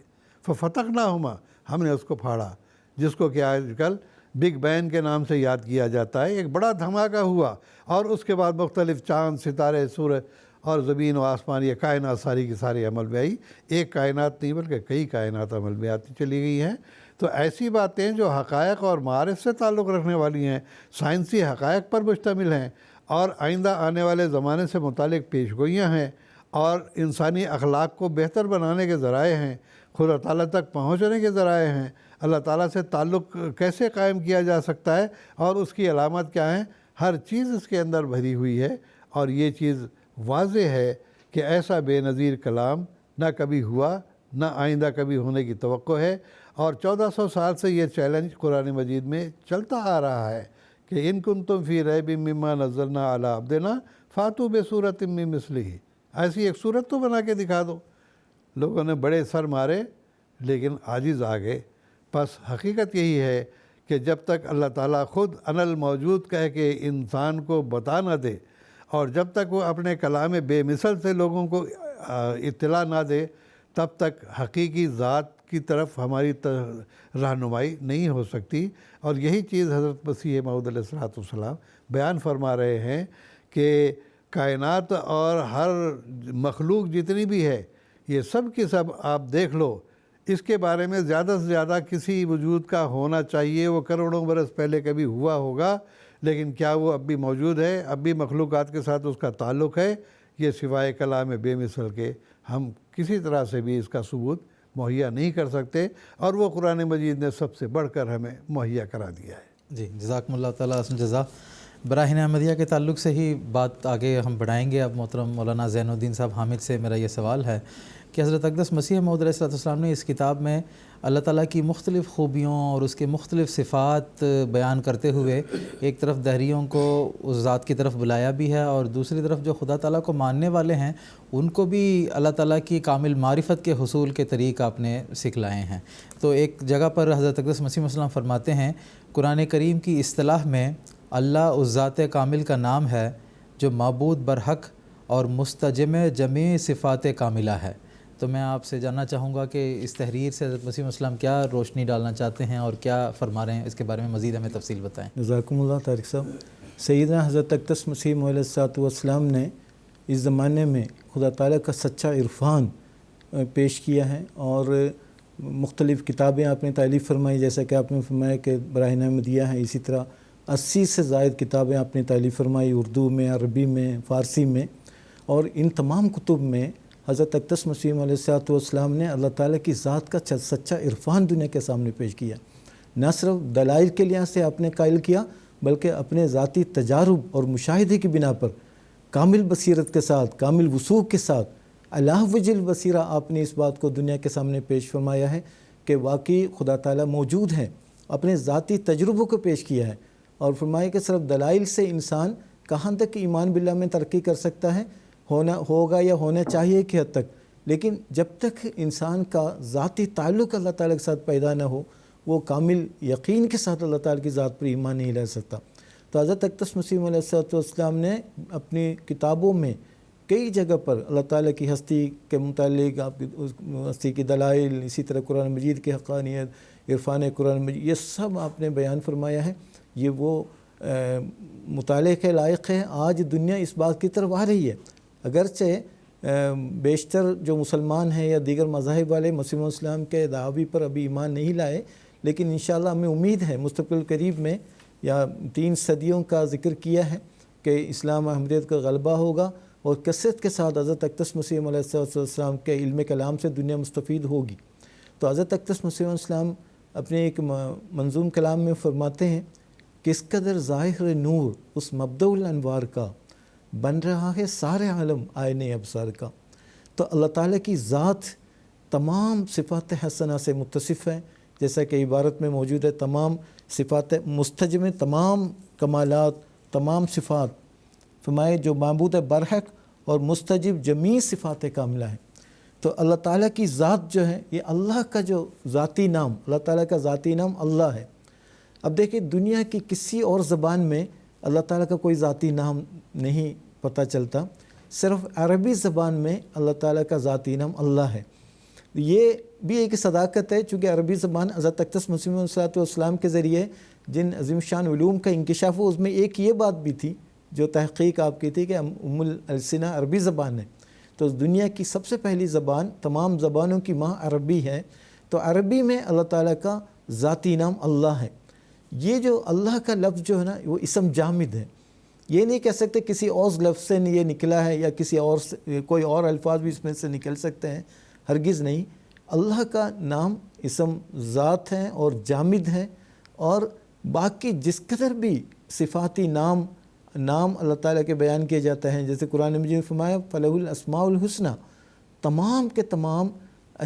ففتقناہما، ہم نے اس کو پھاڑا، جس کو کہ آج کل بگ بینگ کے نام سے یاد کیا جاتا ہے۔ ایک بڑا دھماکہ ہوا اور اس کے بعد مختلف چاند ستارے سورج اور زمین و آسمان یہ کائنات ساری کی ساری عمل میں آئی۔ ایک کائنات نہیں بلکہ کئی کائنات عمل میں آتی چلی گئی ہیں۔ تو ایسی باتیں جو حقائق اور معارف سے تعلق رکھنے والی ہیں، سائنسی حقائق پر مشتمل ہیں اور آئندہ آنے والے زمانے سے متعلق پیشگوئیاں ہیں اور انسانی اخلاق کو بہتر بنانے کے ذرائع ہیں، خدا تعالیٰ تک پہنچنے کے ذرائع ہیں، اللہ تعالیٰ سے تعلق کیسے قائم کیا جا سکتا ہے اور اس کی علامات کیا ہیں، ہر چیز اس کے اندر بھری ہوئی ہے۔ اور یہ چیز واضح ہے کہ ایسا بے نظیر کلام نہ کبھی ہوا نہ آئندہ کبھی ہونے کی توقع ہے، اور 1400 سال سے یہ چیلنج قرآن مجید میں چلتا آ رہا ہے کہ ان کنتم فی ریب مما نزلنا علی عبدنا فاتوا بصورۃ من مثلہ، ایسی ایک صورت تو بنا کے دکھا دو۔ لوگوں نے بڑے سر مارے لیکن عاجز آ گئے۔ پس حقیقت یہی ہے کہ جب تک اللہ تعالیٰ خود انا الموجود کہہ کے انسان کو بتا نہ دے اور جب تک وہ اپنے کلام بے مثل سے لوگوں کو اطلاع نہ دے تب تک حقیقی ذات کی طرف ہماری رہنمائی نہیں ہو سکتی۔ اور یہی چیز حضرت مسیح موعود علیہ الصلوۃ والسلام بیان فرما رہے ہیں کہ کائنات اور ہر مخلوق جتنی بھی ہے یہ سب کی سب آپ دیکھ لو، اس کے بارے میں زیادہ سے زیادہ کسی وجود کا ہونا چاہیے، وہ کروڑوں برس پہلے کبھی ہوا ہوگا، لیکن کیا وہ اب بھی موجود ہے، اب بھی مخلوقات کے ساتھ اس کا تعلق ہے؟ یہ سوائے کلام بے مثل کے ہم کسی طرح سے بھی اس کا ثبوت مہیا نہیں کر سکتے، اور وہ قرآن مجید نے سب سے بڑھ کر ہمیں مہیا کرا دیا ہے۔ جی، جزاکم اللہ تعالیٰ حسن جزا۔ براہین احمدیہ کے تعلق سے ہی بات آگے ہم بڑھائیں گے. اب محترم مولانا زین الدین صاحب حامد سے میرا یہ سوال ہے کہ حضرت اقدس مسیح موعود علیہ السلام نے اس کتاب میں اللہ تعالیٰ کی مختلف خوبیوں اور اس کے مختلف صفات بیان کرتے ہوئے ایک طرف دہریوں کو اس ذات کی طرف بلایا بھی ہے اور دوسری طرف جو خدا تعالیٰ کو ماننے والے ہیں ان کو بھی اللہ تعالیٰ کی کامل معرفت کے حصول کے طریق آپ نے سکھلائے ہیں. تو ایک جگہ پر حضرت اقدس مسیح موعود السلام فرماتے ہیں قرآن کریم کی اصطلاح میں اللہ اس ذات کامل کا نام ہے جو معبود برحق اور مستجم جمیع صفات کاملہ ہے. تو میں آپ سے جاننا چاہوں گا کہ اس تحریر سے حضرت مسیح السلام کیا روشنی ڈالنا چاہتے ہیں اور کیا فرما رہے ہیں، اس کے بارے میں مزید ہمیں تفصیل بتائیں. جزاکم اللہ طارق صاحب. سیدنا حضرت اقدس مسیح موعود علیہ السلام نے اس زمانے میں خدا تعالیٰ کا سچا عرفان پیش کیا ہے اور مختلف کتابیں آپ نے تالیف فرمائی، جیسا کہ آپ نے فرمایا کہ براہین احمدیہ ہیں. اسی طرح 80 سے زائد کتابیں آپ نے تالیف فرمائی اردو میں، عربی میں، فارسی میں، اور ان تمام کتب میں حضرت اقدس مسیح علیہ السلام نے اللہ تعالیٰ کی ذات کا سچا عرفان دنیا کے سامنے پیش کیا. نہ صرف دلائل کے لحاظ سے آپ نے قائل کیا بلکہ اپنے ذاتی تجارب اور مشاہدے کی بنا پر کامل بصیرت کے ساتھ، کامل وثوق کے ساتھ، اللہ وجل بصیرہ آپ نے اس بات کو دنیا کے سامنے پیش فرمایا ہے کہ واقعی خدا تعالیٰ موجود ہے. اپنے ذاتی تجربوں کو پیش کیا ہے اور فرمایا کہ صرف دلائل سے انسان کہاں تک ایمان باللہ میں ترقی کر سکتا ہے، ہوگا یا ہونا چاہیے کہ حد تک، لیکن جب تک انسان کا ذاتی تعلق اللہ تعالیٰ کے ساتھ پیدا نہ ہو وہ کامل یقین کے ساتھ اللہ تعالیٰ کی ذات پر ایمان نہیں لے سکتا. تو حضرت اقدس مسیح علیہ السلام نے اپنی کتابوں میں کئی جگہ پر اللہ تعالیٰ کی ہستی کے متعلق، آپ کی ہستی کی دلائل، اسی طرح قرآن مجید کی حقانیت، عرفان قرآن مجید، یہ سب آپ نے بیان فرمایا ہے. یہ وہ مطالعے کے لائق ہے. آج دنیا اس بات کی طرف آ رہی ہے، اگرچہ بیشتر جو مسلمان ہیں یا دیگر مذاہب والے مسیح السلام کے دعوی پر ابھی ایمان نہیں لائے، لیکن انشاءاللہ ہمیں امید ہے مستقبل قریب میں یا 3 صدیوں کا ذکر کیا ہے کہ اسلام احمدیت کا غلبہ ہوگا اور کثرت کے ساتھ حضرت اقدس مسیح علیہ السلام کے علم کلام سے دنیا مستفید ہوگی. تو حضرت اقدس مسیح السلام اپنے ایک منظوم کلام میں فرماتے ہیں کس قدر ظاہر نور اس مبدع الانوار کا بن رہا ہے سارے عالم آئینے ابصار کا. تو اللہ تعالیٰ کی ذات تمام صفات حسنہ سے متصف ہے، جیسا کہ عبارت میں موجود ہے تمام صفات مستجم، تمام کمالات، تمام صفات، فرمائے جو معبود برحق اور مستجب جمیع صفات کاملہ ہیں. تو اللہ تعالیٰ کی ذات جو ہے یہ اللہ کا جو ذاتی نام، اللہ تعالیٰ کا ذاتی نام اللہ ہے. اب دیکھیں دنیا کی کسی اور زبان میں اللہ تعالیٰ کا کوئی ذاتی نام نہیں پتہ چلتا، صرف عربی زبان میں اللہ تعالیٰ کا ذاتی نام اللہ ہے. یہ بھی ایک صداقت ہے چونکہ عربی زبان حضرت اقدس مسیح علیہ السلام کے ذریعے جن عظیم شان علوم کا انکشاف ہو، اس میں ایک یہ بات بھی تھی جو تحقیق آپ کی تھی کہ ام السنہ عربی زبان ہے. تو دنیا کی سب سے پہلی زبان، تمام زبانوں کی ماں عربی ہے. تو عربی میں اللہ تعالیٰ کا ذاتی نام اللہ ہے. یہ جو اللہ کا لفظ جو ہے نا وہ اسم جامد ہے، یہ نہیں کہہ سکتے کسی اور لفظ سے یہ نکلا ہے یا کسی اور کوئی اور الفاظ بھی اس میں سے نکل سکتے ہیں، ہرگز نہیں. اللہ کا نام اسم ذات ہے اور جامد ہے. اور باقی جس قدر بھی صفاتی نام اللہ تعالیٰ کے بیان کیے جاتے ہیں، جیسے قرآن مجید میں فرمایا فَلَهُ الْأَسْمَاءُ الْحُسْنَى، تمام کے تمام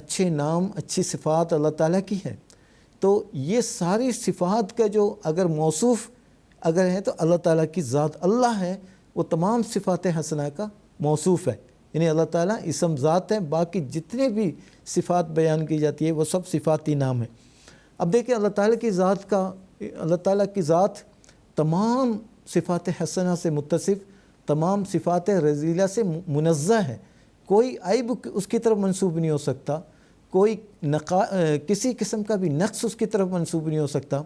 اچھے نام، اچھی صفات اللہ تعالیٰ کی ہے. تو یہ ساری صفات کا جو اگر موصوف اگر ہے تو اللہ تعالیٰ کی ذات اللہ ہے، وہ تمام صفات حسنہ کا موصوف ہے. یعنی اللہ تعالیٰ اسم ذات ہے، باقی جتنے بھی صفات بیان کی جاتی ہے وہ سب صفاتی نام ہیں. اب دیکھیں اللہ تعالیٰ کی ذات تمام صفات حسنہ سے متصف، تمام صفات رذیلہ سے منزہ ہے. کوئی عیب اس کی طرف منسوب نہیں ہو سکتا، کوئی کسی قسم کا بھی نقص اس کی طرف منسوب نہیں ہو سکتا.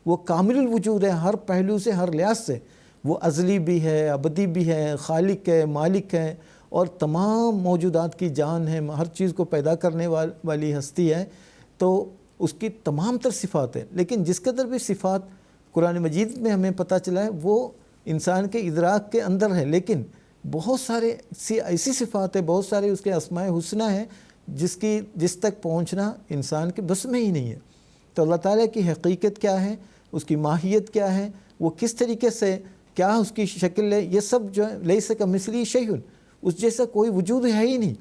وہ کامل الوجود ہے ہر پہلو سے، ہر لحاظ سے. وہ ازلی بھی ہے، ابدی بھی ہے، خالق ہے، مالک ہے، اور تمام موجودات کی جان ہے، ہر چیز کو پیدا کرنے والی ہستی ہے. تو اس کی تمام تر صفات ہیں. لیکن جس قدر بھی صفات قرآن مجید میں ہمیں پتہ چلا ہے وہ انسان کے ادراک کے اندر ہے، لیکن بہت سارے ایسی صفات ہیں، بہت سارے اس کے اسماء حسنہ ہیں جس تک پہنچنا انسان کے بس میں ہی نہیں ہے. تو اللہ تعالیٰ کی حقیقت کیا ہے، اس کی ماہیت کیا ہے، وہ کس طریقے سے کیا اس کی شکل ہے، یہ سب جو ہے لیس کمثلہ شیء، اس جیسا کوئی وجود ہے ہی نہیں۔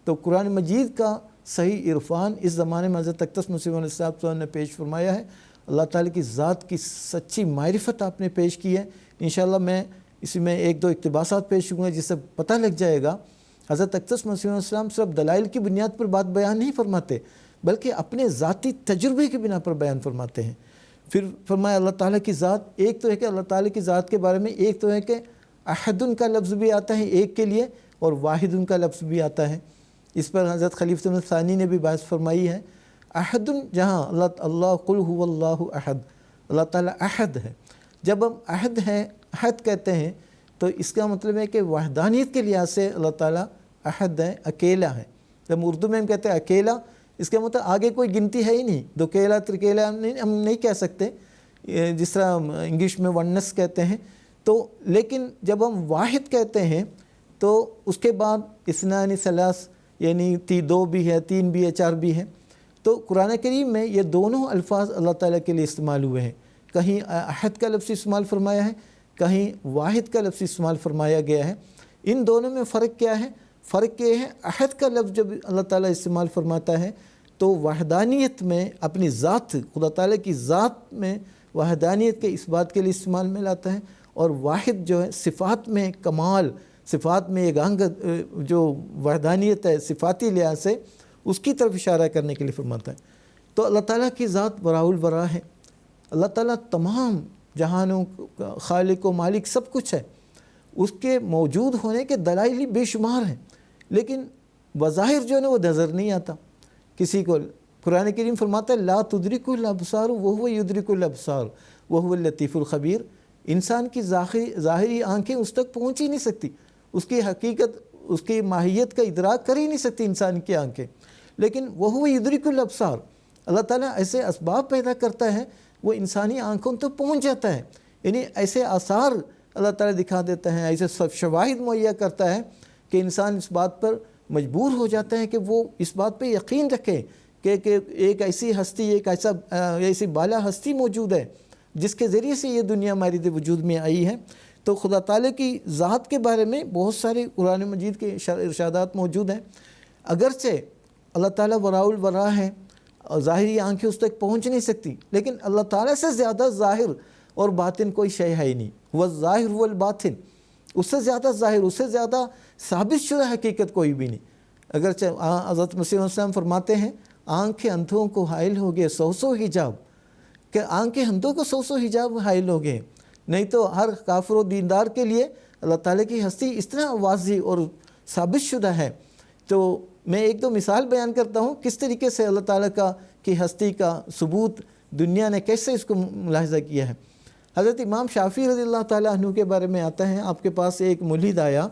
تو قرآن مجید کا صحیح عرفان اس زمانے میں حضرت اقدس مسیح علیہ السلام نے پیش فرمایا ہے۔ اللہ تعالیٰ کی ذات کی سچی معرفت آپ نے پیش کی ہے۔ انشاءاللہ میں اسی میں ایک دو اقتباسات پیش کروں گا جس سے پتہ لگ جائے گا۔ حضرت اقدس مسیح علیہ السلام صرف دلائل کی بنیاد پر بات بیان نہیں فرماتے، بلکہ اپنے ذاتی تجربے کی بنا پر بیان فرماتے ہیں۔ پھر فرمایا اللہ تعالیٰ کی ذات، ایک تو ہے کہ اللہ تعالیٰ کی ذات کے بارے میں ایک تو ہے کہ احدن کا لفظ بھی آتا ہے ایک کے لیے، اور واحدن کا لفظ بھی آتا ہے۔ اس پر حضرت خلیفۃ مسیح ثانی نے بھی بحث فرمائی ہے۔ احدن جہاں اللہ قل هو اللہ احد، اللہ تعالیٰ احد ہے۔ جب ہم احد ہیں، احد کہتے ہیں تو اس کا مطلب ہے کہ وحدانیت کے لحاظ سے اللہ تعالیٰ احد ہے، اکیلا ہے۔ جب اردو میں ہم کہتے ہیں اکیلا، اس کا مطلب آگے کوئی گنتی ہے ہی نہیں، دو کیلا ترکیلا ہم نہیں کہہ سکتے، جس طرح انگلش میں ونس کہتے ہیں۔ تو لیکن جب ہم واحد کہتے ہیں تو اس کے بعد اثنان ثلاث، یعنی دو بھی ہے، تین بھی ہے، چار بھی ہے۔ تو قرآن کریم میں یہ دونوں الفاظ اللہ تعالیٰ کے لیے استعمال ہوئے ہیں، کہیں احد کا لفظ استعمال فرمایا ہے، کہیں واحد کا لفظ استعمال فرمایا گیا ہے۔ ان دونوں میں فرق کیا ہے؟ فرق یہ ہے، احد کا لفظ جب اللہ تعالیٰ استعمال فرماتا ہے تو وحدانیت میں اپنی ذات، خدا تعالیٰ کی ذات میں وحدانیت کے اس بات کے لیے استعمال میں لاتا ہے، اور واحد جو ہے صفات میں کمال، صفات میں ایک انگ جو وحدانیت ہے صفاتی لحاظ سے، اس کی طرف اشارہ کرنے کے لیے فرماتا ہے۔ تو اللہ تعالیٰ کی ذات براء البراء ہے۔ اللہ تعالیٰ تمام جہانوں کا خالق و مالک سب کچھ ہے، اس کے موجود ہونے کے دلائل بے شمار ہیں، لیکن بظاہر جو ہے نا وہ نظر نہیں آتا کسی کو۔ قرآن کریم فرماتا ہے لا تدرک الابصار وہو یدرک الابصار وہو اللطیف الخبیر۔ انسان کی ظاہری آنکھیں اس تک پہنچ ہی نہیں سکتی، اس کی حقیقت، اس کی ماہیت کا ادراک کر ہی نہیں سکتی انسان کی آنکھیں، لیکن وہو یدرک الابصار، اللہ تعالیٰ ایسے اسباب پیدا کرتا ہے وہ انسانی آنکھوں تک پہنچ جاتا ہے، یعنی ایسے آثار اللہ تعالیٰ دکھا دیتا ہے، ایسے شواہد مہیا کرتا ہے کہ انسان اس بات پر مجبور ہو جاتا ہے کہ وہ اس بات پہ یقین رکھے کہ ایک ایسی ہستی، ایسی بالا ہستی موجود ہے جس کے ذریعے سے یہ دنیا ہماری وجود میں آئی ہے۔ تو خدا تعالیٰ کی ذات کے بارے میں بہت سارے قرآن مجید کے ارشادات موجود ہیں۔ اگرچہ اللہ تعالیٰ براء البراء ہے اور ظاہری آنکھیں اس تک پہنچ نہیں سکتی، لیکن اللہ تعالیٰ سے زیادہ ظاہر اور باطن کوئی شے ہے ہی نہیں، وہ ظاہر والباطن، اس سے زیادہ ظاہر، اس سے زیادہ ثابت شدہ حقیقت کوئی بھی نہیں۔ اگرچہ حضرت مسیح علیہ السلام فرماتے ہیں آنکھیں اندھوں کو حائل ہو گئے 100 حجاب، کہ آنکھیں اندھوں کو 100 حجاب حائل ہو گئے، نہیں تو ہر کافر و دیندار کے لیے اللہ تعالیٰ کی ہستی اس طرح واضح اور ثابت شدہ ہے۔ تو میں ایک دو مثال بیان کرتا ہوں کس طریقے سے اللہ تعالیٰ کی ہستی کا ثبوت دنیا نے کیسے اس کو ملاحظہ کیا ہے۔ حضرت امام شافعی رضی اللہ تعالیٰ عنہ کے بارے میں آتا ہے، آپ کے پاس ایک ملحد آیا،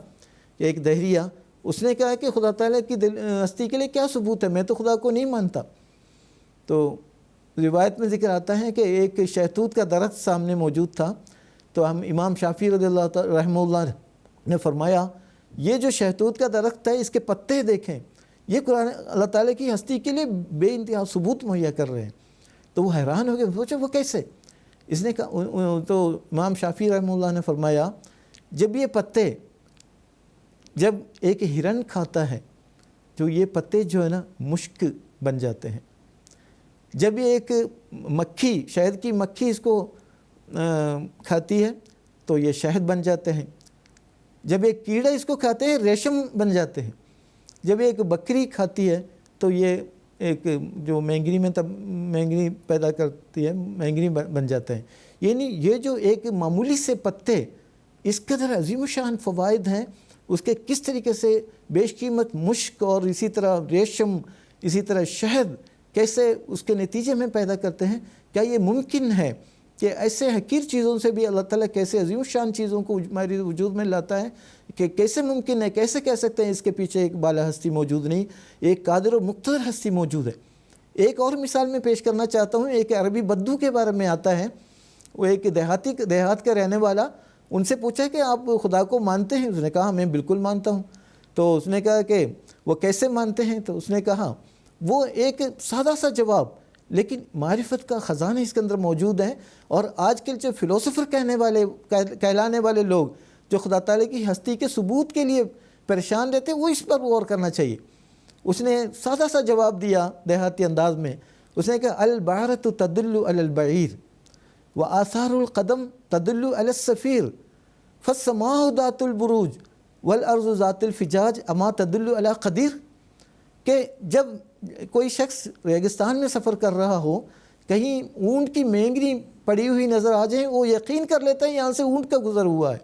ایک دہریہ، اس نے کہا کہ خدا تعالیٰ کی ہستی کے لیے کیا ثبوت ہے، میں تو خدا کو نہیں مانتا۔ تو روایت میں ذکر آتا ہے کہ ایک شہتوت کا درخت سامنے موجود تھا، تو ہم امام شافعی رضی اللہ تعالیٰ رحمہ اللہ نے فرمایا یہ جو شہتوت کا درخت ہے اس کے پتے دیکھیں، یہ قرآن اللہ تعالیٰ کی ہستی کے لیے بے انتہا ثبوت مہیا کر رہے ہیں۔ تو وہ حیران ہو گئے، سوچا وہ کیسے؟ اس نے کہا، تو امام شافعی رحمہ اللہ نے فرمایا جب یہ پتے، جب ایک ہرن کھاتا ہے تو یہ پتے جو ہے نا مشک بن جاتے ہیں، جب یہ ایک مکھی، شہد کی مکھی اس کو کھاتی ہے تو یہ شہد بن جاتے ہیں، جب ایک کیڑا اس کو کھاتے ہیں ریشم بن جاتے ہیں، جب ایک بکری کھاتی ہے تو یہ ایک جو مینگنی پیدا کرتی ہے، مینگنی بن جاتے ہیں۔ یعنی یہ جو ایک معمولی سے پتے اس قدر عظیم الشان فوائد ہیں، اس کے کس طریقے سے بیش قیمت مشک اور اسی طرح ریشم، اسی طرح شہد کیسے اس کے نتیجے میں پیدا کرتے ہیں۔ کیا یہ ممکن ہے کہ ایسے حقیر چیزوں سے بھی اللہ تعالیٰ کیسے عظیم الشان چیزوں کو ہمارے وجود میں لاتا ہے، کہ کیسے ممکن ہے، کیسے کہہ سکتے ہیں اس کے پیچھے ایک بالا ہستی موجود نہیں، ایک قادر و مقتدر ہستی موجود ہے۔ ایک اور مثال میں پیش کرنا چاہتا ہوں، ایک عربی بدو کے بارے میں آتا ہے، وہ ایک دیہات کا رہنے والا، ان سے پوچھا کہ آپ خدا کو مانتے ہیں؟ اس نے کہا میں بالکل مانتا ہوں۔ تو اس نے کہا کہ وہ کیسے مانتے ہیں؟ تو اس نے کہا وہ ایک سادہ سا جواب، لیکن معرفت کا خزانہ اس کے اندر موجود ہے. اور آج کل جو فلسفر کہلانے والے لوگ جو خدا تعالیٰ کی ہستی کے ثبوت کے لیے پریشان رہتے ہیں، وہ اس پر غور کرنا چاہیے. اس نے سادہ سا جواب دیا دیہاتی انداز میں. اس نے کہا البعرۃ تدل علی البعیر وآثار القدم تدل علی السفیر فالسماء ذات البروج والارض ذات الفجاج اما تدل علی قدیر. کہ جب کوئی شخص ریگستان میں سفر کر رہا ہو، کہیں اونٹ کی مینگنی پڑی ہوئی نظر آ جائیں، وہ یقین کر لیتا ہے یہاں سے اونٹ کا گزر ہوا ہے.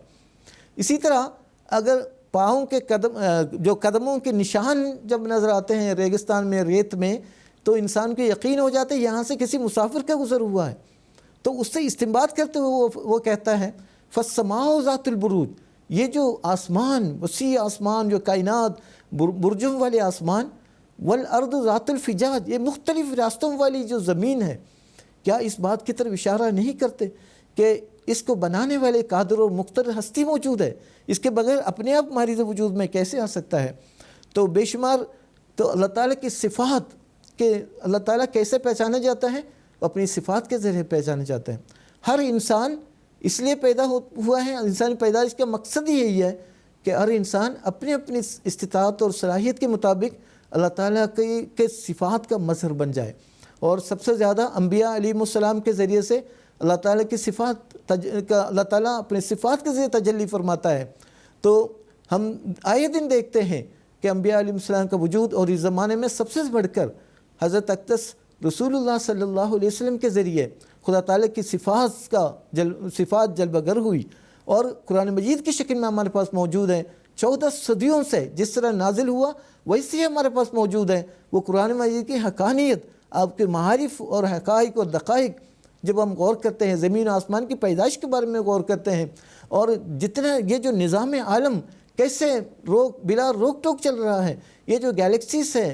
اسی طرح اگر پاؤں کے قدموں کے نشان جب نظر آتے ہیں ریگستان میں، ریت میں، تو انسان کو یقین ہو جاتا ہے یہاں سے کسی مسافر کا گزر ہوا ہے. تو اس سے استنباط کرتے ہوئے وہ کہتا ہے فالسماء ذات البروج، یہ جو آسمان، وسیع آسمان، جو کائنات برجوں والے آسمان، والارض ذات الفجاج، یہ مختلف راستوں والی جو زمین ہے، کیا اس بات کی طرف اشارہ نہیں کرتے کہ اس کو بنانے والے قادر اور مقتدر ہستی موجود ہے؟ اس کے بغیر اپنے آپ ہماری وجود میں کیسے آ سکتا ہے؟ تو بے شمار تو اللہ تعالیٰ کی صفات کہ اللہ تعالیٰ کیسے پہچانا جاتا ہے؟ اپنی صفات کے ذریعے پہچانا جاتا ہے. ہر انسان اس لیے پیدا ہوا ہے، انسانی پیدائش کا مقصد ہی یہی ہے کہ ہر انسان اپنی استطاعت اور صلاحیت کے مطابق اللہ تعالیٰ کے صفات کا مظہر بن جائے. اور سب سے زیادہ انبیاء علیہ السلام کے ذریعے سے اللہ تعالیٰ کی صفات کا اللہ تعالیٰ اپنے صفات کے ذریعے تجلی فرماتا ہے. تو ہم آئے دن دیکھتے ہیں کہ انبیاء علیہ السلام کا وجود، اور اس زمانے میں سب سے بڑھ کر حضرت اقدس رسول اللہ صلی اللہ علیہ وسلم کے ذریعے خدا تعالیٰ کی صفات جلوہ گر ہوئی، اور قرآن مجید کی شکل میں ہمارے پاس موجود ہیں. 14 صدیوں سے جس طرح نازل ہوا ویسے ہی ہمارے پاس موجود ہیں. وہ قرآن مجید کی حقانیت، آپ کے معارف اور حقائق اور دقائق جب ہم غور کرتے ہیں، زمین و آسمان کی پیدائش کے بارے میں غور کرتے ہیں، اور جتنا یہ جو نظام عالم کیسے بلا روک ٹوک چل رہا ہے، یہ جو گیلیکسیز ہے،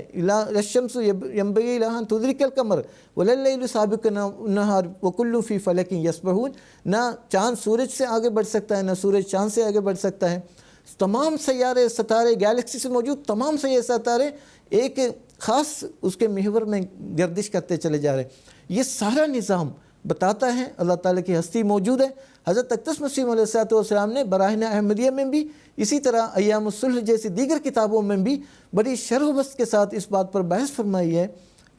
الشمس ینبغی لہا ان تدرک القمر واللیل سابق النہار وکل فی فلک یسبحون، نہ چاند سورج سے آگے بڑھ سکتا ہے، نہ سورج چاند سے آگے بڑھ سکتا ہے. تمام سیارے ستارے گیلیکسی سے موجود تمام سیارے ستارے ایک خاص اس کے محور میں گردش کرتے چلے جا رہے ہیں. یہ سارا نظام بتاتا ہے اللہ تعالیٰ کی ہستی موجود ہے. حضرت اقدس مسیح علیہ السلام نے براہین احمدیہ میں بھی، اسی طرح ایام الصلح جیسی دیگر کتابوں میں بھی بڑی شرح و بسط کے ساتھ اس بات پر بحث فرمائی ہے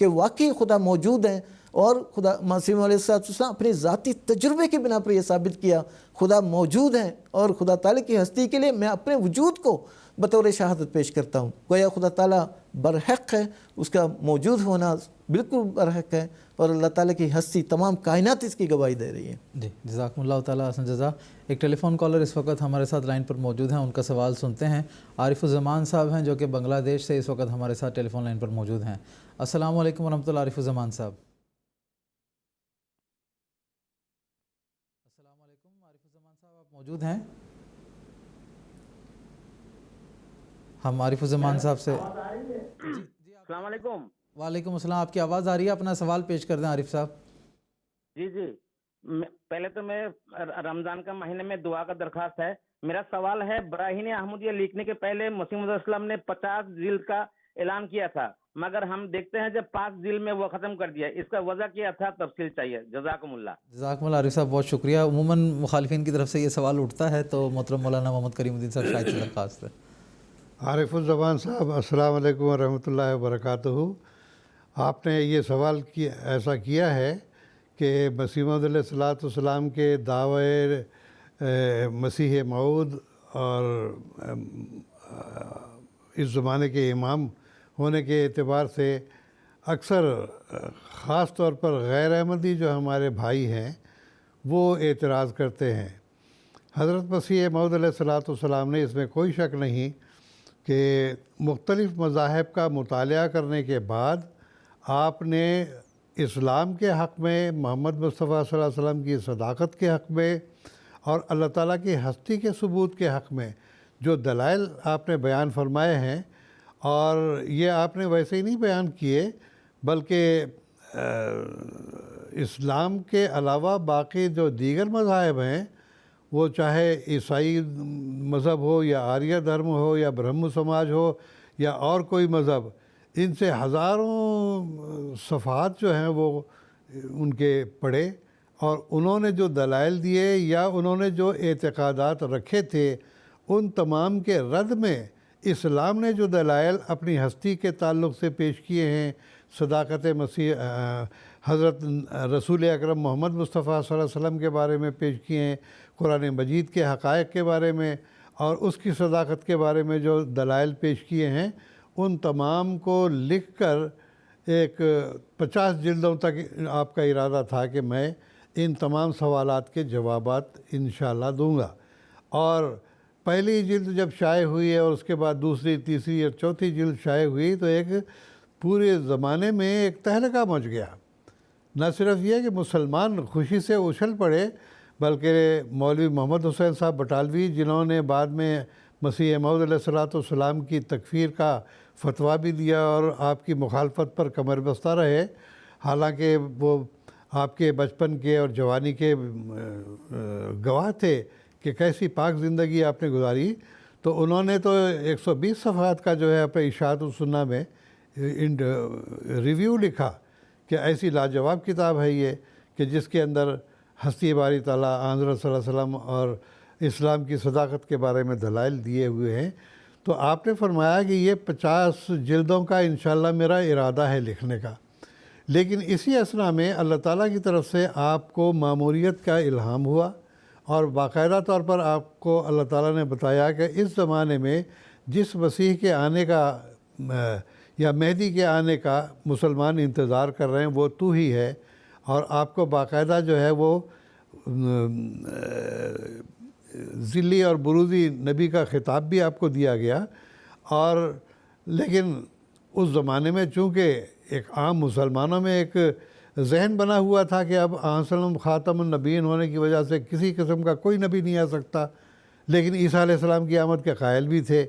کہ واقعی خدا موجود ہے. اور خدا مسیح علیہ السلام اپنے ذاتی تجربے کی بنا پر یہ ثابت کیا خدا موجود ہے، اور خدا تعالیٰ کی ہستی کے لیے میں اپنے وجود کو بطور شہادت پیش کرتا ہوں. گویا خدا تعالیٰ برحق ہے، اس کا موجود ہونا بالکل برحق ہے، اور اللہ تعالیٰ کی ہستی تمام کائنات اس کی گواہی دے رہی ہے. جی جزاکم اللہ تعالیٰ حسن جزا. ایک ٹیلی فون کالر اس وقت ہمارے ساتھ لائن پر موجود ہیں، ان کا سوال سنتے ہیں. عارف الزمان صاحب ہیں جو کہ بنگلہ دیش سے اس وقت ہمارے ساتھ ٹیلی فون لائن پر موجود ہیں. السلام علیکم ورحمۃ اللہ. عارف الزمان صاحب. السلام علیکم عارف الزمان صاحب، آپ موجود ہیں؟ ہم عارف الزمان صاحب سے السلام علیکم. وعلیکم السلام. آپ کی آواز آ رہی ہے، اپنا سوال پیش کر دیں عارف صاحب. جی پہلے تو میں رمضان کا مہینے میں دعا کا درخواست ہے. میرا سوال ہے، براہین احمدیہ لکھنے کے پہلے مسیح علیہ السلام نے 50 جلد کا اعلان کیا تھا، مگر ہم دیکھتے ہیں جب 5 جلد میں وہ ختم کر دیا. اس کا وجہ کیا تھا؟ تفصیل چاہیے. جزاکم اللہ. جزاکم اللہ عارف صاحب، بہت شکریہ. عموماً مخالفین کی طرف سے یہ سوال اٹھتا ہے، تو محترم مولانا محمد کریم الدین صاحب شاید سے درخواست ہے. عارف الزمان صاحب السلام علیکم ورحمۃ اللہ وبرکاتہ. آپ نے یہ سوال ایسا کیا ہے کہ مسیح موعود علیہ السلام کے دعوے مسیح موعود اور اس زمانے کے امام ہونے کے اعتبار سے اکثر خاص طور پر غیر احمدی جو ہمارے بھائی ہیں وہ اعتراض کرتے ہیں. حضرت مسیح موعود علیہ السلام نے اس میں کوئی شک نہیں کہ مختلف مذاہب کا مطالعہ کرنے کے بعد آپ نے اسلام کے حق میں، محمد مصطفیٰ صلی اللہ علیہ وسلم کی صداقت کے حق میں، اور اللہ تعالیٰ کی ہستی کے ثبوت کے حق میں جو دلائل آپ نے بیان فرمائے ہیں، اور یہ آپ نے ویسے ہی نہیں بیان کیے بلکہ اسلام کے علاوہ باقی جو دیگر مذاہب ہیں، وہ چاہے عیسائی مذہب ہو یا آریہ دھرم ہو یا برہم سماج ہو یا اور کوئی مذہب، ان سے ہزاروں صفحات جو ہیں وہ ان کے پڑھے، اور انہوں نے جو دلائل دیے یا انہوں نے جو اعتقادات رکھے تھے ان تمام کے رد میں اسلام نے جو دلائل اپنی ہستی کے تعلق سے پیش کیے ہیں، صداقت مسیح حضرت رسول اکرم محمد مصطفیٰ صلی اللہ علیہ وسلم کے بارے میں پیش کیے ہیں، قرآن مجید کے حقائق کے بارے میں اور اس کی صداقت کے بارے میں جو دلائل پیش کیے ہیں، ان تمام کو لکھ کر ایک 50 جلدوں تک آپ کا ارادہ تھا کہ میں ان تمام سوالات کے جوابات انشاءاللہ دوں گا۔ اور پہلی جلد جب شائع ہوئی ہے اور اس کے بعد دوسری، تیسری اور چوتھی جلد شائع ہوئی تو ایک پورے زمانے میں ایک تہلکہ مچ گیا۔ نہ صرف یہ کہ مسلمان خوشی سے اچھل پڑے، بلکہ مولوی محمد حسین صاحب بٹالوی جنہوں نے بعد میں مسیح موعود علیہ السلام کی تکفیر کا فتویٰ بھی دیا اور آپ کی مخالفت پر کمر بستہ رہے، حالانکہ وہ آپ کے بچپن کے اور جوانی کے گواہ تھے کہ کیسی پاک زندگی آپ نے گزاری، تو انہوں نے تو 120 صفحات کا جو ہے اپنے اشاعت السنہ میں ریویو لکھا کہ ایسی لاجواب کتاب ہے یہ کہ جس کے اندر ہستی باری تعالیٰ حضرت صلی اللہ علیہ وسلم اور اسلام کی صداقت کے بارے میں دلائل دیے ہوئے ہیں۔ تو آپ نے فرمایا کہ یہ 50 جلدوں کا انشاءاللہ میرا ارادہ ہے لکھنے کا، لیکن اسی اثنا میں اللہ تعالیٰ کی طرف سے آپ کو ماموریت کا الہام ہوا اور باقاعدہ طور پر آپ کو اللہ تعالیٰ نے بتایا کہ اس زمانے میں جس مسیح کے آنے کا یا مہدی کے آنے کا مسلمان انتظار کر رہے ہیں وہ تو ہی ہے، اور آپ کو باقاعدہ جو ہے وہ ذلی اور بروزی نبی کا خطاب بھی آپ کو دیا گیا۔ اور لیکن اس زمانے میں چونکہ ایک عام مسلمانوں میں ایک ذہن بنا ہوا تھا کہ اب وسلم خاتم النبیین ہونے کی وجہ سے کسی قسم کا کوئی نبی نہیں آ سکتا، لیکن عیسیٰ علیہ السلام کی آمد کے قائل بھی تھے،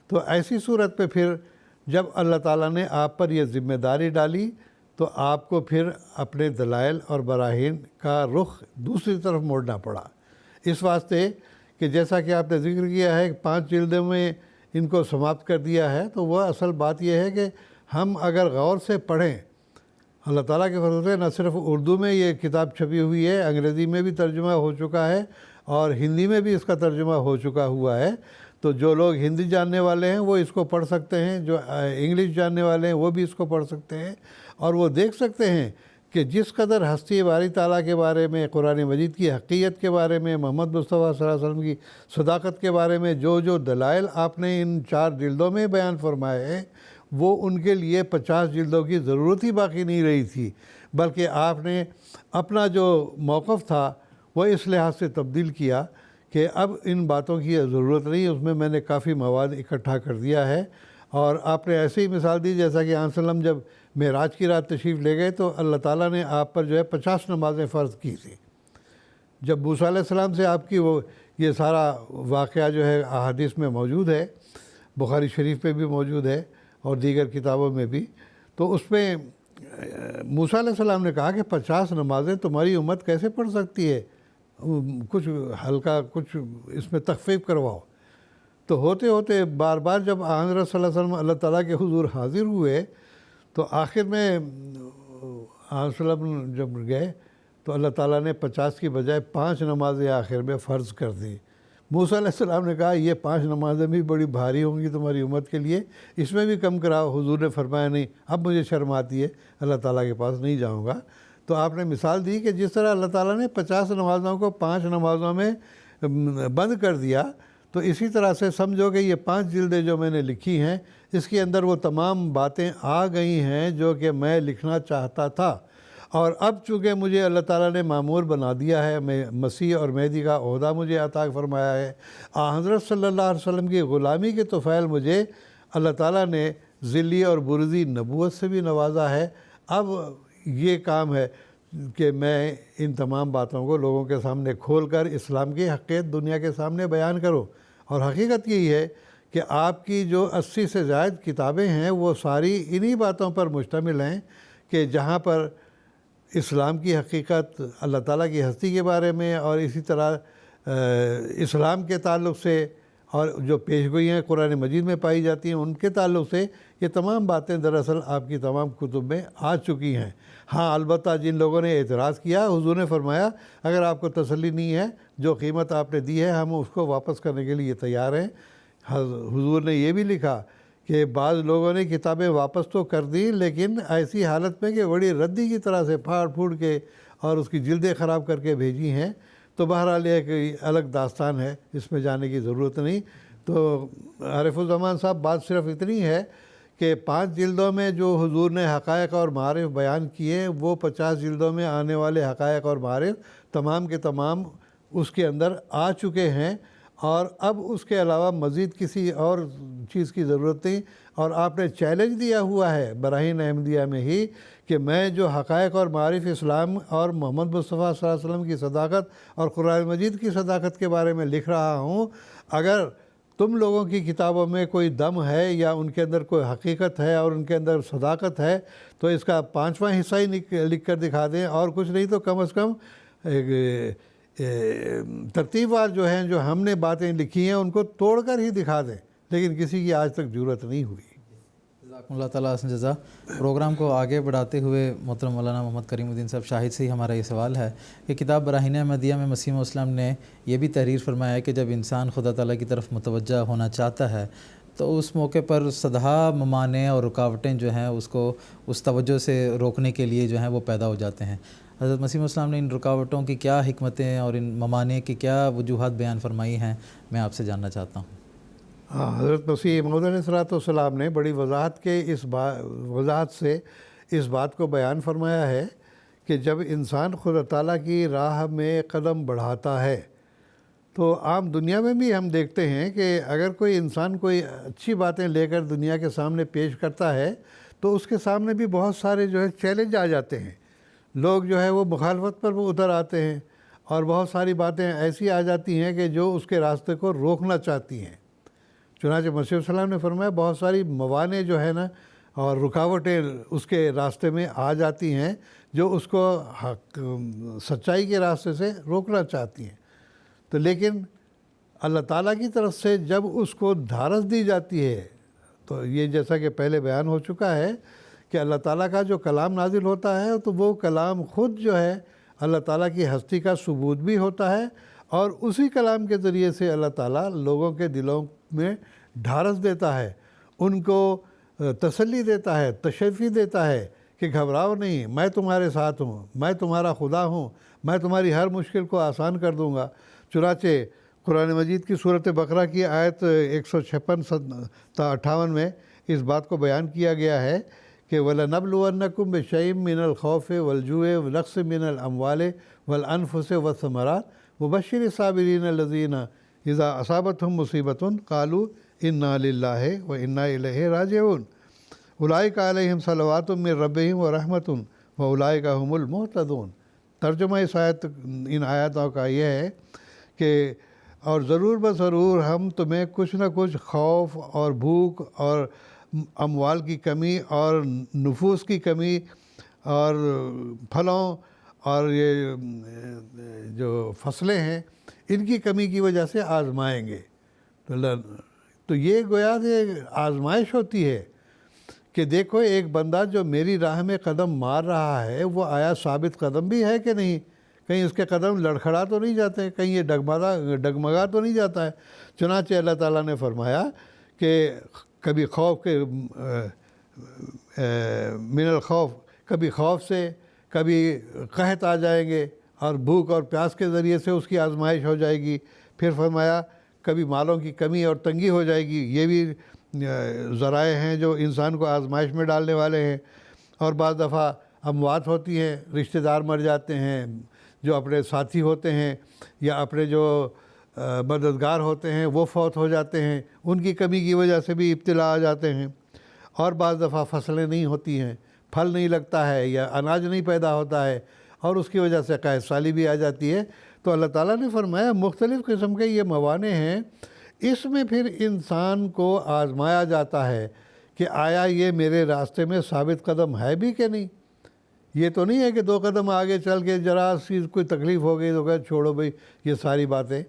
تو ایسی صورت پہ پھر جب اللہ تعالیٰ نے آپ پر یہ ذمہ داری ڈالی تو آپ کو پھر اپنے دلائل اور براہین کا رخ دوسری طرف موڑنا پڑا، اس واسطے کہ جیسا کہ آپ نے ذکر کیا ہے 5 جلدوں میں ان کو سماپت کر دیا ہے، تو وہ اصل بات یہ ہے کہ ہم اگر غور سے پڑھیں، اللہ تعالیٰ کے فضل سے نہ صرف اردو میں یہ کتاب چھپی ہوئی ہے، انگریزی میں بھی ترجمہ ہو چکا ہے اور ہندی میں بھی اس کا ترجمہ ہو چکا ہوا ہے، تو جو لوگ ہندی جاننے والے ہیں وہ اس کو پڑھ سکتے ہیں، جو انگلش جاننے والے ہیں وہ بھی اس کو پڑھ سکتے ہیں، اور وہ دیکھ سکتے ہیں کہ جس قدر ہستی باری تعالیٰ کے بارے میں، قرآن مجید کی حقیقت کے بارے میں، محمد مصطفیٰ صلی اللہ علیہ وسلم کی صداقت کے بارے میں جو دلائل آپ نے ان 4 جلدوں میں بیان فرمائے ہیں، وہ ان کے لیے 50 جلدوں کی ضرورت ہی باقی نہیں رہی تھی، بلکہ آپ نے اپنا جو موقف تھا وہ اس لحاظ سے تبدیل کیا کہ اب ان باتوں کی ضرورت نہیں، اس میں نے کافی مواد اکٹھا کر دیا ہے۔ اور آپ نے ایسے ہی مثال دی جیسا کہ آن وسلم جب معراج کی رات تشریف لے گئے تو اللہ تعالیٰ نے آپ پر جو ہے 50 نمازیں فرض کی تھی۔ جب موسیٰ علیہ السلام سے آپ کی یہ سارا واقعہ جو ہے احادیث میں موجود ہے، بخاری شریف میں بھی موجود ہے اور دیگر کتابوں میں بھی، تو اس میں موسیٰ علیہ السلام نے کہا کہ 50 نمازیں تمہاری امت کیسے پڑھ سکتی ہے، کچھ ہلکا کچھ اس میں تخفیف کرواؤ۔ تو ہوتے ہوتے بار بار جب حضرت صلی اللہ علیہ وسلم اللہ تعالیٰ کے حضور حاضر ہوئے تو آخر میں حضرت صلی اللہ علیہ وسلم جب گئے تو اللہ تعالیٰ نے 50 کی بجائے 5 نمازیں آخر میں فرض کر دی۔ موسیٰ علیہ السلام نے کہا یہ 5 نمازیں بھی بڑی بھاری ہوں گی تمہاری امت کے لیے، اس میں بھی کم کراؤ۔ حضور نے فرمایا نہیں، اب مجھے شرم آتی ہے، اللہ تعالیٰ کے پاس نہیں جاؤں گا۔ تو آپ نے مثال دی کہ جس طرح اللہ تعالیٰ نے 50 نمازوں کو 5 نمازوں میں بند کر دیا، تو اسی طرح سے سمجھو کہ یہ 5 جلدیں جو میں نے لکھی ہیں اس کے اندر وہ تمام باتیں آ گئی ہیں جو کہ میں لکھنا چاہتا تھا، اور اب چونکہ مجھے اللہ تعالیٰ نے مامور بنا دیا ہے، میں مسیح اور مہدی کا عہدہ مجھے عطا فرمایا ہے، حضرت صلی اللہ علیہ وسلم کی غلامی کے طفیل مجھے اللہ تعالیٰ نے ذلی اور برزی نبوت سے بھی نوازا ہے۔ اب یہ کام ہے کہ میں ان تمام باتوں کو لوگوں کے سامنے کھول کر اسلام کی حقیقت دنیا کے سامنے بیان کروں، اور حقیقت یہی ہے کہ آپ کی جو 80 سے زائد کتابیں ہیں وہ ساری انہی باتوں پر مشتمل ہیں کہ جہاں پر اسلام کی حقیقت، اللہ تعالیٰ کی ہستی کے بارے میں، اور اسی طرح اسلام کے تعلق سے اور جو پیشگوئیاں قرآن مجید میں پائی جاتی ہیں ان کے تعلق سے یہ تمام باتیں دراصل آپ کی تمام کتب میں آ چکی ہیں۔ ہاں البتہ جن لوگوں نے اعتراض کیا، حضور نے فرمایا اگر آپ کو تسلی نہیں ہے، جو قیمت آپ نے دی ہے ہم اس کو واپس کرنے کے لیے تیار ہیں۔ حضور نے یہ بھی لکھا کہ بعض لوگوں نے کتابیں واپس تو کر دیں لیکن ایسی حالت میں کہ بڑی ردی کی طرح سے پھاڑ پھوڑ کے اور اس کی جلدیں خراب کر کے بھیجی ہیں۔ تو بہرحال ایک الگ داستان ہے، اس میں جانے کی ضرورت نہیں۔ تو عارف الزمان صاحب بات صرف اتنی ہے کہ 5 جلدوں میں جو حضور نے حقائق اور معارف بیان کیے، وہ 50 جلدوں میں آنے والے حقائق اور معارف تمام کے تمام اس کے اندر آ چکے ہیں، اور اب اس کے علاوہ مزید کسی اور چیز کی ضرورت نہیں۔ اور آپ نے چیلنج دیا ہوا ہے براہین احمدیہ میں ہی کہ میں جو حقائق اور معارف اسلام اور محمد مصطفیٰ صلی اللہ علیہ وسلم کی صداقت اور قرآن مجید کی صداقت کے بارے میں لکھ رہا ہوں، اگر تم لوگوں کی کتابوں میں کوئی دم ہے یا ان کے اندر کوئی حقیقت ہے اور ان کے اندر صداقت ہے تو اس کا 5واں حصہ ہی لکھ کر دکھا دیں، اور کچھ نہیں تو کم از کم ترتیب وار جو ہیں جو ہم نے باتیں لکھی ہیں ان کو توڑ کر ہی دکھا دیں، لیکن کسی کی آج تک جرأت نہیں ہوئی۔ جزاکم اللہ تعالیٰ حسن جزا۔ پروگرام کو آگے بڑھاتے ہوئے محترم مولانا محمد کریم الدین صاحب شاہد سے ہی ہمارا یہ سوال ہے کہ کتاب براہین احمدیہ میں مسیح موعود اسلام نے یہ بھی تحریر فرمایا ہے کہ جب انسان خدا تعالیٰ کی طرف متوجہ ہونا چاہتا ہے تو اس موقع پر سدھا ممانع اور رکاوٹیں جو ہیں اس کو اس توجہ سے روکنے کے لیے جو ہیں وہ پیدا ہو جاتے ہیں۔ حضرت مسیح موعود اسلام نے ان رکاوٹوں کی کیا حکمتیں اور ان ممانع کی کیا وجوہات بیان فرمائی ہیں، میں آپ سے جاننا چاہتا ہوں۔ ہاں، حضرت مسیح موعود علیہ السلام نے بڑی وضاحت سے اس بات کو بیان فرمایا ہے کہ جب انسان خدا تعالیٰ کی راہ میں قدم بڑھاتا ہے تو عام دنیا میں بھی ہم دیکھتے ہیں کہ اگر کوئی انسان کوئی اچھی باتیں لے کر دنیا کے سامنے پیش کرتا ہے تو اس کے سامنے بھی بہت سارے جو ہے چیلنج آ جاتے ہیں، لوگ جو ہے وہ مخالفت پر وہ اتر آتے ہیں، اور بہت ساری باتیں ایسی آ جاتی ہیں کہ جو اس کے راستے کو روکنا چاہتی ہیں۔ چنانچہ مسیح السلام نے فرمایا بہت ساری موانع جو ہے نا اور رکاوٹیں اس کے راستے میں آ جاتی ہیں جو اس کو سچائی کے راستے سے روکنا چاہتی ہیں۔ تو لیکن اللہ تعالیٰ کی طرف سے جب اس کو دھارس دی جاتی ہے تو یہ جیسا کہ پہلے بیان ہو چکا ہے کہ اللہ تعالیٰ کا جو کلام نازل ہوتا ہے تو وہ کلام خود جو ہے اللہ تعالیٰ کی ہستی کا ثبوت بھی ہوتا ہے، اور اسی کلام کے ذریعے سے اللہ تعالیٰ لوگوں کے دلوں میں ڈھارس دیتا ہے، ان کو تسلی دیتا ہے، تشفی دیتا ہے کہ گھبراؤ نہیں، میں تمہارے ساتھ ہوں، میں تمہارا خدا ہوں، میں تمہاری ہر مشکل کو آسان کر دوں گا۔ چنانچہ قرآن مجید کی سورۃ بقرہ کی آیت 156 تا 58 میں اس بات کو بیان کیا گیا ہے کہ وَلَنَبْلُوَنَّكُمْ بِشَيْءٍ مِّنَ الْخَوْفِ وَالْجُوعِ وَنَقْصٍ مِّنَ الْأَمْوَالِ وَالْأَنفُسِ وَالثَّمَرَاتِ وَبَشِّرِ الصَّابِرِينَ الَّذِينَ اذا اصابتهم مصیبۃ قالوا انا للہ و انا الیہ راجعون اولئک علیہم صلوات من ربہم ورحمۃ واولئک هم المہتدون۔ ترجمہ ان آیاتوں کا یہ ہے کہ اور ضرور بضرور ہم تمہیں کچھ نہ کچھ خوف اور بھوک اور اموال کی کمی اور نفوس کی کمی اور پھلوں اور یہ جو فصلیں ہیں ان کی کمی کی وجہ سے آزمائیں گے۔ تو یہ گویا کہ آزمائش ہوتی ہے کہ دیکھو ایک بندہ جو میری راہ میں قدم مار رہا ہے وہ آیا ثابت قدم بھی ہے کہ نہیں، کہیں اس کے قدم لڑکھڑا تو نہیں جاتے، کہیں یہ ڈگمگا تو نہیں جاتا ہے۔ چنانچہ اللہ تعالیٰ نے فرمایا کہ کبھی خوف کے من الخوف، کبھی خوف سے، کبھی قحط آ جائیں گے اور بھوک اور پیاس کے ذریعے سے اس کی آزمائش ہو جائے گی۔ پھر فرمایا کبھی مالوں کی کمی اور تنگی ہو جائے گی، یہ بھی ذرائع ہیں جو انسان کو آزمائش میں ڈالنے والے ہیں۔ اور بعض دفعہ اموات ہوتی ہیں، رشتہ دار مر جاتے ہیں، جو اپنے ساتھی ہوتے ہیں یا اپنے جو مددگار ہوتے ہیں وہ فوت ہو جاتے ہیں، ان کی کمی کی وجہ سے بھی ابتلا آ جاتے ہیں۔ اور بعض دفعہ فصلیں نہیں ہوتی ہیں، پھل نہیں لگتا ہے یا اناج نہیں پیدا ہوتا ہے، اور اس کی وجہ سے قحط سالی بھی آ جاتی ہے۔ تو اللہ تعالیٰ نے فرمایا مختلف قسم کے یہ موانع ہیں، اس میں پھر انسان کو آزمایا جاتا ہے کہ آیا یہ میرے راستے میں ثابت قدم ہے بھی کہ نہیں۔ یہ تو نہیں ہے کہ 2 قدم آگے چل کے ذرا سی کوئی تکلیف ہو گئی تو کہ چھوڑو بھئی یہ ساری باتیں۔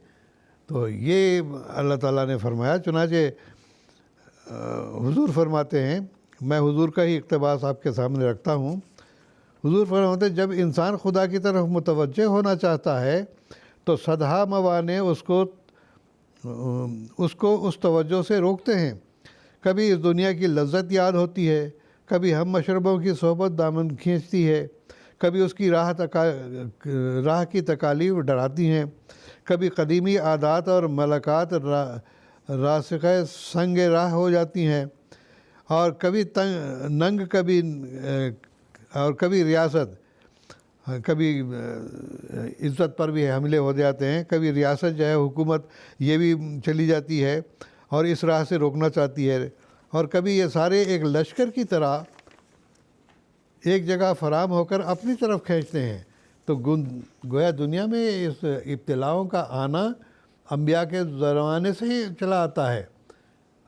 تو یہ اللہ تعالیٰ نے فرمایا۔ چنانچہ حضور فرماتے ہیں میں حضور کا ہی اقتباس آپ کے سامنے رکھتا ہوں. حضور فرماتے ہیں جب انسان خدا کی طرف متوجہ ہونا چاہتا ہے تو صدہا موانع اس کو اس توجہ سے روکتے ہیں. کبھی اس دنیا کی لذت یاد ہوتی ہے، کبھی ہم مشربوں کی صحبت دامن کھینچتی ہے، کبھی اس کی راہ کی تکالیف ڈراتی ہیں، کبھی قدیمی عادات اور ملکات راسخہ سنگ راہ ہو جاتی ہیں، اور کبھی ننگ کبھی ریاست، کبھی عزت پر بھی حملے ہو جاتے ہیں، کبھی ریاست جو ہے حکومت یہ بھی چلی جاتی ہے اور اس راہ سے روکنا چاہتی ہے، اور کبھی یہ سارے ایک لشکر کی طرح ایک جگہ فراہم ہو کر اپنی طرف کھینچتے ہیں. تو گویا دنیا میں اس ابتلاؤں کا آنا انبیاء کے زمانے سے ہی چلا آتا ہے.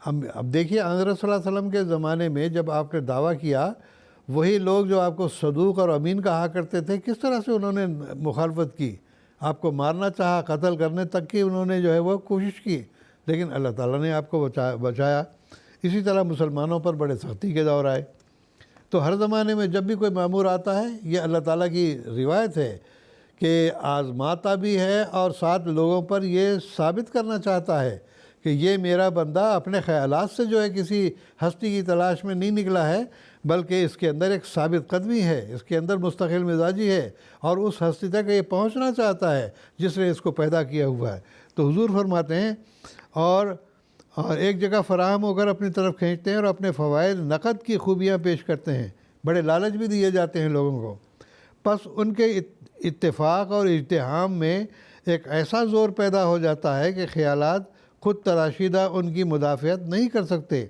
اب دیکھیے حضرت صلی اللہ علیہ وسلم کے زمانے میں جب آپ نے دعویٰ کیا، وہی لوگ جو آپ کو صدوق اور امین کہا کرتے تھے، کس طرح سے انہوں نے مخالفت کی، آپ کو مارنا چاہا، قتل کرنے تک کی انہوں نے جو ہے وہ کوشش کی، لیکن اللہ تعالیٰ نے آپ کو بچایا. اسی طرح مسلمانوں پر بڑے سختی کے دور آئے. تو ہر زمانے میں جب بھی کوئی مأمور آتا ہے، یہ اللہ تعالیٰ کی روایت ہے کہ آزماتا بھی ہے اور ساتھ لوگوں پر یہ ثابت کرنا چاہتا ہے کہ یہ میرا بندہ اپنے خیالات سے جو ہے کسی ہستی کی تلاش میں نہیں نکلا ہے، بلکہ اس کے اندر ایک ثابت قدمی ہے، اس کے اندر مستقل مزاجی ہے، اور اس ہستی تک یہ پہنچنا چاہتا ہے جس نے اس کو پیدا کیا ہوا ہے. تو حضور فرماتے ہیں اور ایک جگہ فراہم ہو کر اپنی طرف کھینچتے ہیں اور اپنے فوائد نقد کی خوبیاں پیش کرتے ہیں. بڑے لالچ بھی دیے جاتے ہیں لوگوں کو. پس ان کے اتفاق اور اجتہام میں ایک ایسا زور پیدا ہو جاتا ہے کہ خیالات خود تراشیدہ ان کی مدافعت نہیں کر سکتے،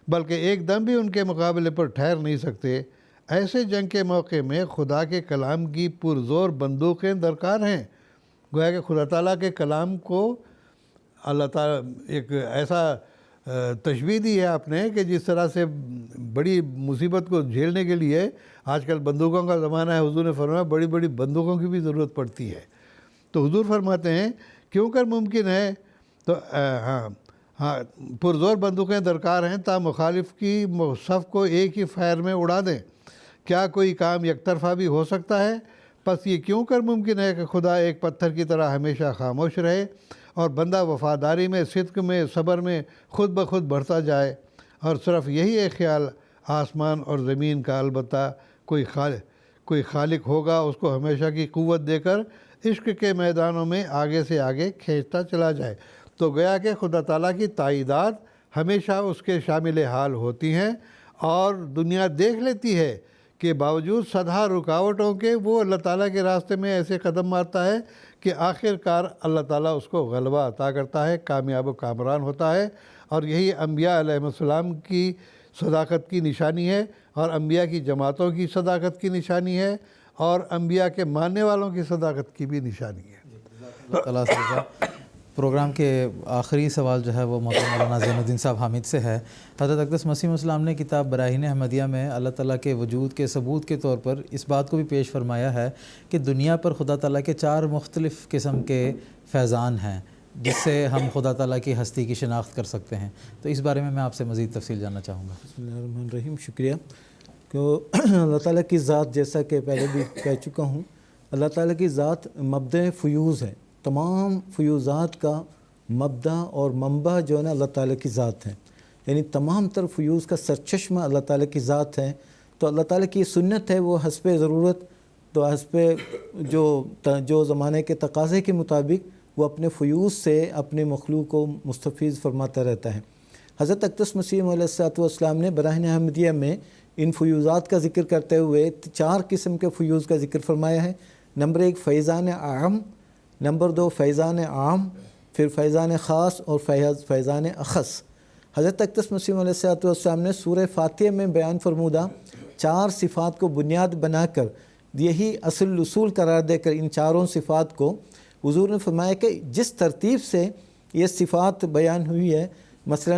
بلکہ ایک دم بھی ان کے مقابلے پر ٹھہر نہیں سکتے. ایسے جنگ کے موقع میں خدا کے کلام کی پرزور بندوقیں درکار ہیں. گویا کہ خدا تعالیٰ کے کلام کو اللہ تعالیٰ ایک ایسا تشبیہ دی ہے آپ نے کہ جس طرح سے بڑی مصیبت کو جھیلنے کے لیے آج کل بندوقوں کا زمانہ ہے. حضور نے فرمایا بڑی بڑی بندوقوں کی بھی ضرورت پڑتی ہے. تو حضور فرماتے ہیں کیوں کر ممکن ہے تو پرزور بندوقیں درکار ہیں تا مخالف کی صف کو ایک ہی فائر میں اڑا دیں. کیا کوئی کام یک طرفہ بھی ہو سکتا ہے؟ پس یہ کیوں کر ممکن ہے کہ خدا ایک پتھر کی طرح ہمیشہ خاموش رہے اور بندہ وفاداری میں، صدق میں، صبر میں خود بخود بڑھتا جائے، اور صرف یہی ایک خیال آسمان اور زمین کا البتہ کوئی خالق ہوگا اس کو ہمیشہ کی قوت دے کر عشق کے میدانوں میں آگے سے آگے کھینچتا چلا جائے. تو گیا کہ خدا تعالیٰ کی تائیدات ہمیشہ اس کے شامل حال ہوتی ہیں، اور دنیا دیکھ لیتی ہے کہ باوجود صدہا رکاوٹوں کے وہ اللہ تعالیٰ کے راستے میں ایسے قدم مارتا ہے کہ آخر کار اللہ تعالیٰ اس کو غلبہ عطا کرتا ہے، کامیاب و کامران ہوتا ہے. اور یہی انبیاء علیہ السلام کی صداقت کی نشانی ہے، اور انبیاء کی جماعتوں کی صداقت کی نشانی ہے، اور انبیاء کے ماننے والوں کی صداقت کی بھی نشانی ہے. اللہ تعالیٰ سے پروگرام کے آخری سوال جو ہے وہ محترم مولانا زین الدین صاحب حامد سے ہے. حضرت اقدس مسیح السلام نے کتاب براہین احمدیہ میں اللہ تعالیٰ کے وجود کے ثبوت کے طور پر اس بات کو بھی پیش فرمایا ہے کہ دنیا پر خدا تعالیٰ کے 4 مختلف قسم کے فیضان ہیں جس سے ہم خدا تعالیٰ کی ہستی کی شناخت کر سکتے ہیں. تو اس بارے میں آپ سے مزید تفصیل جاننا چاہوں گا. بسم اللہ الرحمن الرحیم. شکریہ. کہ اللہ تعالیٰ کی ذات جیسا کہ پہلے بھی کہہ چکا ہوں، اللہ تعالیٰ کی ذات مبدأ فیوز ہے. تمام فیوزات کا مبدأ اور منبع جو ہے نا اللہ تعالیٰ کی ذات ہے، یعنی تمام تر فیوز کا سرچشمہ اللہ تعالیٰ کی ذات ہے. تو اللہ تعالیٰ کی سنت ہے وہ حسب ضرورت، تو حسب جو زمانے کے تقاضے کے مطابق وہ اپنے فیوز سے اپنے مخلوق کو مستفیض فرماتا رہتا ہے. حضرت اقدس مسیح علیہ السلام نے براہین احمدیہ میں ان فیوزات کا ذکر کرتے ہوئے 4 قسم کے فیوز کا ذکر فرمایا ہے. نمبر 1 فیضان عام، نمبر 2 فیضان عام، پھر فیضان خاص اور فیضان اخص. حضرت اقدس مسیح علیہ السلام نے سورہ فاتحہ میں بیان فرمودہ 4 صفات کو بنیاد بنا کر یہی اصل اصول قرار دے کر ان 4 صفات کو حضور نے فرمایا کہ جس ترتیب سے یہ صفات بیان ہوئی ہے، مثلا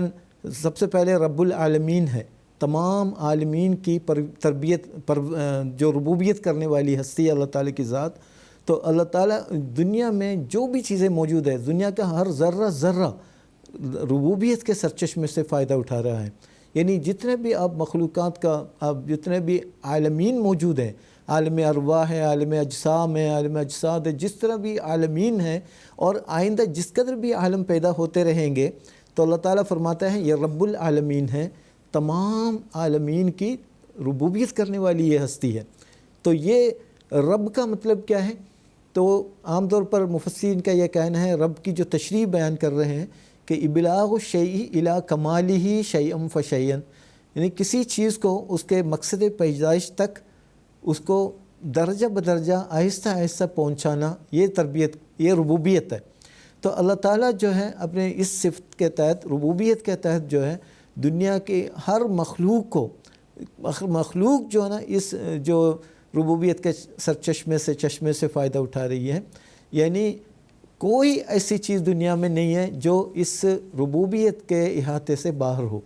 سب سے پہلے رب العالمین ہے، تمام عالمین کی تربیت جو ربوبیت کرنے والی ہستی ہے اللہ تعالیٰ کی ذات. تو اللہ تعالیٰ دنیا میں جو بھی چیزیں موجود ہے، دنیا کا ہر ذرہ ذرہ ربوبیت کے سرچشمے سے فائدہ اٹھا رہا ہے. یعنی جتنے بھی اب مخلوقات کا اب جتنے بھی عالمین موجود ہیں، عالم ارواح ہے، عالم اجسام ہے، عالم اجساد ہے، جس طرح بھی عالمین ہیں اور آئندہ جس قدر بھی عالم پیدا ہوتے رہیں گے، تو اللہ تعالیٰ فرماتا ہے یہ رب العالمین ہے، تمام عالمین کی ربوبیت کرنے والی یہ ہستی ہے۔ تو یہ رب کا مطلب کیا ہے؟ تو عام طور پر مفسرین کا یہ کہنا ہے، رب کی جو تشریح بیان کر رہے ہیں کہ ابلاغ الشیء الی کمالہ شیئا فشیئا، یعنی کسی چیز کو اس کے مقصد پیدائش تک اس کو درجہ بدرجہ آہستہ آہستہ پہنچانا، یہ تربیت، یہ ربوبیت ہے۔ تو اللہ تعالیٰ جو ہے اپنے اس صفت کے تحت، ربوبیت کے تحت جو ہے دنیا کے ہر مخلوق کو، مخلوق جو ہے نا اس جو ربوبیت کے سرچشمے سے، چشمے سے فائدہ اٹھا رہی ہے، یعنی کوئی ایسی چیز دنیا میں نہیں ہے جو اس ربوبیت کے احاطے سے باہر ہو۔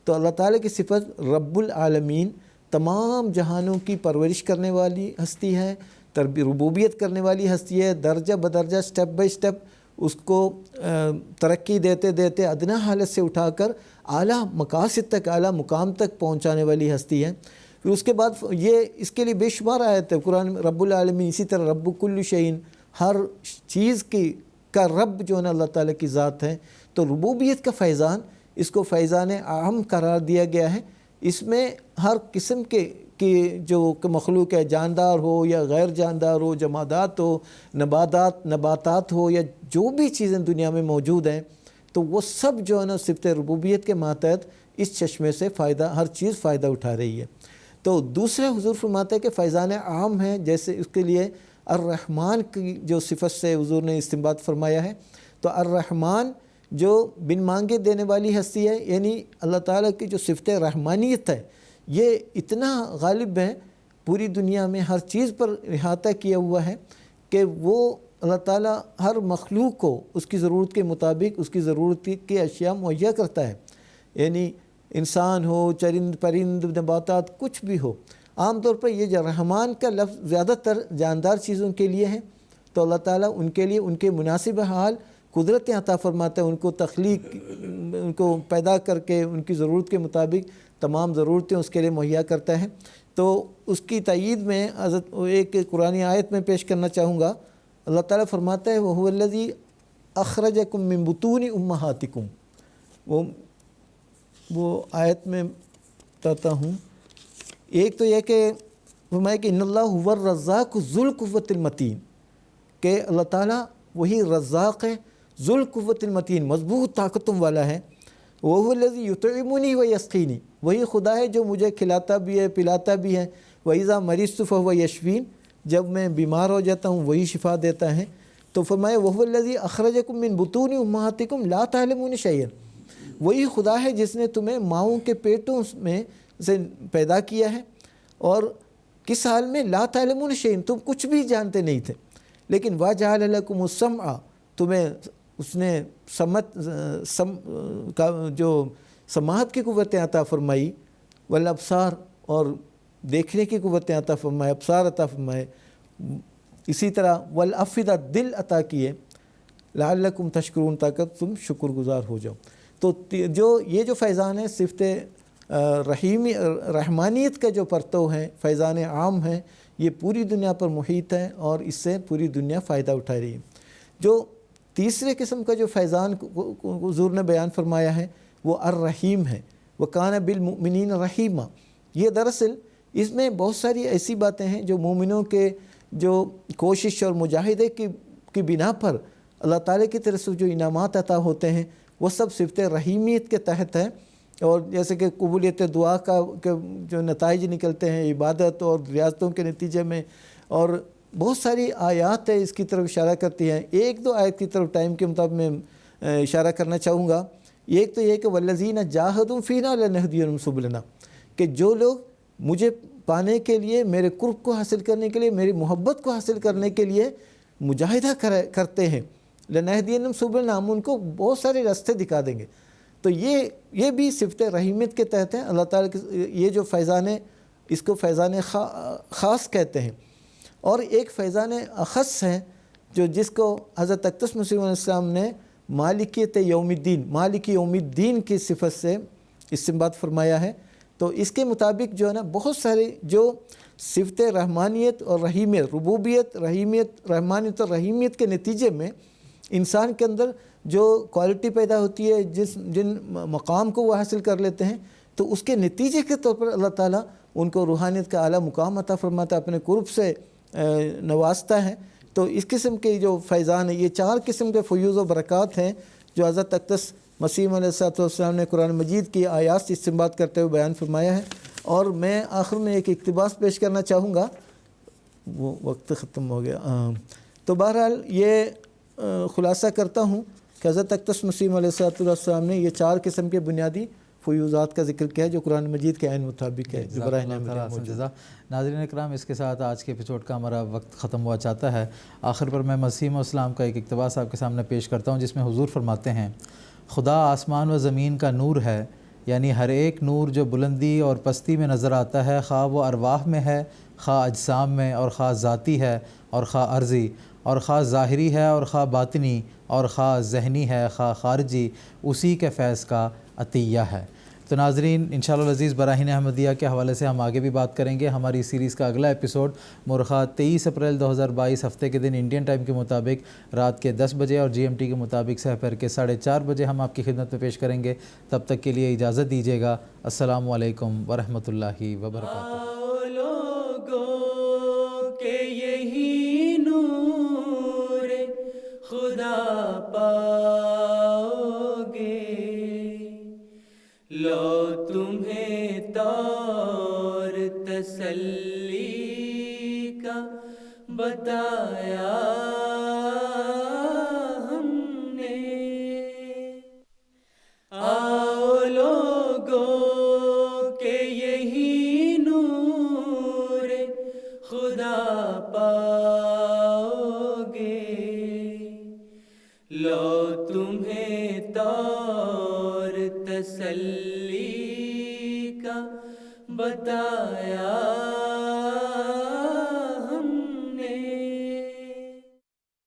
تو اللہ تعالیٰ کی صفت رب العالمین، تمام جہانوں کی پرورش کرنے والی ہستی ہے، ربوبیت کرنے والی ہستی ہے، درجہ بدرجہ سٹیپ بائی سٹیپ اس کو ترقی دیتے دیتے ادنا حالت سے اٹھا کر اعلیٰ مقاصد تک، اعلیٰ مقام تک پہنچانے والی ہستی ہے۔ پھر اس کے بعد یہ اس کے لیے بے شمار آیت ہے قرآن میں، رب العالمین، اسی طرح رب کل شیء، ہر چیز کا رب جو ہے نا اللہ تعالیٰ کی ذات ہے۔ تو ربوبیت کا فیضان، اس کو فیضان عام قرار دیا گیا ہے۔ اس میں ہر قسم کی جو مخلوق ہے، جاندار ہو یا غیر جاندار ہو، جمادات ہو، نباتات ہو، یا جو بھی چیزیں دنیا میں موجود ہیں، تو وہ سب جو ہے نا صفت ربوبیت کے ماتحت اس چشمے سے فائدہ، ہر چیز فائدہ اٹھا رہی ہے۔ تو دوسرے حضور فرماتے ہیں کہ فیضان عام ہے، جیسے اس کے لیے الرحمن کی جو صفت سے حضور نے استنباط فرمایا ہے۔ تو الرحمن جو بن مانگے دینے والی ہستی ہے، یعنی اللہ تعالیٰ کی جو صفت رحمانیت ہے یہ اتنا غالب ہے، پوری دنیا میں ہر چیز پر احاطہ کیا ہوا ہے کہ وہ اللہ تعالیٰ ہر مخلوق کو اس کی ضرورت کے مطابق اس کی ضرورت کی اشیاء مہیا کرتا ہے، یعنی انسان ہو، چرند پرند، نباتات، کچھ بھی ہو۔ عام طور پر یہ جو رحمان کا لفظ زیادہ تر جاندار چیزوں کے لیے ہے، تو اللہ تعالیٰ ان کے لیے ان کے مناسب حال قدرتیں عطا فرماتا ہے، ان کو تخلیق، ان کو پیدا کر کے ان کی ضرورت کے مطابق تمام ضرورتیں اس کے لیے مہیا کرتا ہے۔ تو اس کی تائید میں حضرت ایک قرآن آیت میں پیش کرنا چاہوں گا۔ اللہ تعالیٰ فرماتا ہے وَهُوَ الَّذِي أَخْرَجَكُم مِّن بُطُونِ أُمَّهَاتِكُم، وہ آیت میں بتاتا ہوں۔ ایک تو یہ کہ فرمایا کہ ان اللہ هو الرزاق ذو القوۃ المتین، کہ اللہ تعالیٰ وہی رزاق ہے، ذو القوۃ المتین، مضبوط طاقتوں والا ہے۔ وَهُوَ الَّذِي يُطْعِمُنِي وَيَسْقِينِي، وہی خدا ہے جو مجھے کھلاتا بھی ہے، پلاتا بھی ہے۔ وَإِذَا مَرِضْتُ فَهُوَ يَشْفِينِ، جب میں بیمار ہو جاتا ہوں وہی شفا دیتا ہے۔ تو فرمایا وَهُوَ الَّذِي أَخْرَجَكُم مِّن بُطُونِ أُمَّهَاتِكُم لَا تَعْلَمُونَ شَيْئًا، وہی خدا ہے جس نے تمہیں ماؤں کے پیٹوں میں سے پیدا کیا ہے، اور کس حال میں؟ لا تعلمون شیئا، تم کچھ بھی جانتے نہیں تھے، لیکن وَجَعَلَ لَكُمُ السَّمْعَ، تمہیں اس نے جو سماعت کی قوتیں عطا فرمائی، والابصار، اور دیکھنے کی قوتیں عطا فرمائے، ابصار عطا فرمائے، اسی طرح والافئدہ، دل عطا کیے، لعلکم تشکرون، تاکہ تم شکر گزار ہو جاؤ۔ تو یہ جو فیضان ہے صفت رحمانیت کا جو پرتو ہے، فیضان عام ہے، یہ پوری دنیا پر محیط ہے اور اس سے پوری دنیا فائدہ اٹھا رہی ہے۔ جو تیسرے قسم کا جو فیضان حضور نے بیان فرمایا ہے وہ الرحیم ہے، وَكَانَ بِالْمُؤْمِنِينَ رَحِيمًا۔ یہ دراصل اس میں بہت ساری ایسی باتیں ہیں جو مومنوں کے جو کوشش اور مجاہدے کی بنا پر اللہ تعالیٰ کی طرف سے جو انعامات عطا ہوتے ہیں وہ سب صفت رحیمیت کے تحت ہے۔ اور جیسے کہ قبولیت دعا کا جو نتائج نکلتے ہیں عبادت اور ریاضتوں کے نتیجے میں، اور بہت ساری آیات ہے اس کی طرف اشارہ کرتی ہیں۔ ایک دو آیت کی طرف ٹائم کے مطابق میں اشارہ کرنا چاہوں گا۔ ایک تو یہ کہ وَالَّذِينَ جَاهَدُوا فِينَا لَنَهْدِيَنَّهُمْ سُبُلَنَا، کہ جو لوگ مجھے پانے کے لیے، میرے قرب کو حاصل کرنے کے لیے، میری محبت کو حاصل کرنے کے لیے مجاہدہ کرتے ہیں، لَنَهْدِيَنَّهُمْ سُبُلَنَا، ہم ان کو بہت سارے راستے دکھا دیں گے۔ تو یہ بھی صفت رحیمیت کے تحت ہے۔ اللہ تعالیٰ کے یہ جو فیضان ہے اس کو فیضان خاص کہتے ہیں۔ اور ایک فیضان اخص ہے جو جس کو حضرت اقدس مسیح علیہ السلام نے مالکیت یوم الدین، مالک یوم الدین کی صفت سے استنباط فرمایا ہے۔ تو اس کے مطابق جو ہے نا بہت سارے جو صفت رحمانیت اور رحیمیت، ربوبیت، رحیمیت، رحمانیت اور رحیمیت کے نتیجے میں انسان کے اندر جو کوالٹی پیدا ہوتی ہے، جن مقام کو وہ حاصل کر لیتے ہیں، تو اس کے نتیجے کے طور پر اللہ تعالیٰ ان کو روحانیت کا اعلیٰ مقام عطا فرماتا ہے، اپنے قرب سے نوازتا ہے۔ تو اس قسم کے جو فیضان ہیں، یہ 4 قسم کے فیوز و برکات ہیں جو حضرت اقدس مسیح علیہ السلام نے قرآن مجید کی آیات سے استنباط کرتے ہوئے بیان فرمایا ہے۔ اور میں آخر میں ایک اقتباس پیش کرنا چاہوں گا، وہ وقت ختم ہو گیا۔ تو بہرحال یہ خلاصہ کرتا ہوں کہ حضرت اقدس مسیح علیہ السلام نے یہ 4 قسم کے بنیادی فیوزات کا ذکر کیا ہے جو قرآن مجید کے عین مطابق ہے۔ ناظرین اکرام، اس کے ساتھ آج کے ایپیسوڈ کا ہمارا وقت ختم ہوا چاہتا ہے۔ آخر پر میں مسیح السلام کا ایک اقتباس آپ کے سامنے پیش کرتا ہوں، جس میں حضور فرماتے ہیں، خدا آسمان و زمین کا نور ہے، یعنی ہر ایک نور جو بلندی اور پستی میں نظر آتا ہے، خواہ وہ ارواح میں ہے، خواہ اجسام میں، اور خواہ ذاتی ہے اور خواہ عرضی، اور خواہ ظاہری ہے اور خواہ باطنی، اور خواہ ذہنی ہے خواہ خارجی، اسی کے فیض کا عطیہ ہے۔ تو ناظرین، انشاءاللہ العزیز براہین احمدیہ کے حوالے سے ہم آگے بھی بات کریں گے۔ ہماری سیریز کا اگلا ایپیسوڈ مورخہ 23 اپریل 2022 ہفتے کے دن انڈین ٹائم کے مطابق رات کے 10 بجے اور GMT کے مطابق سحر کے 4:30 بجے ہم آپ کی خدمت میں پیش کریں گے۔ تب تک کے لیے اجازت دیجیے گا۔ السلام علیکم ورحمۃ اللہ وبرکاتہ۔ آؤ لوگوں کہ یہی نور خدا پاؤ گے، لو تمہیں طور تسلی کا بتایا ہم نے۔ آؤ لوگوں کہ یہی نور خدا پاؤ گے، لو تمہیں طور تسلی کا بتایا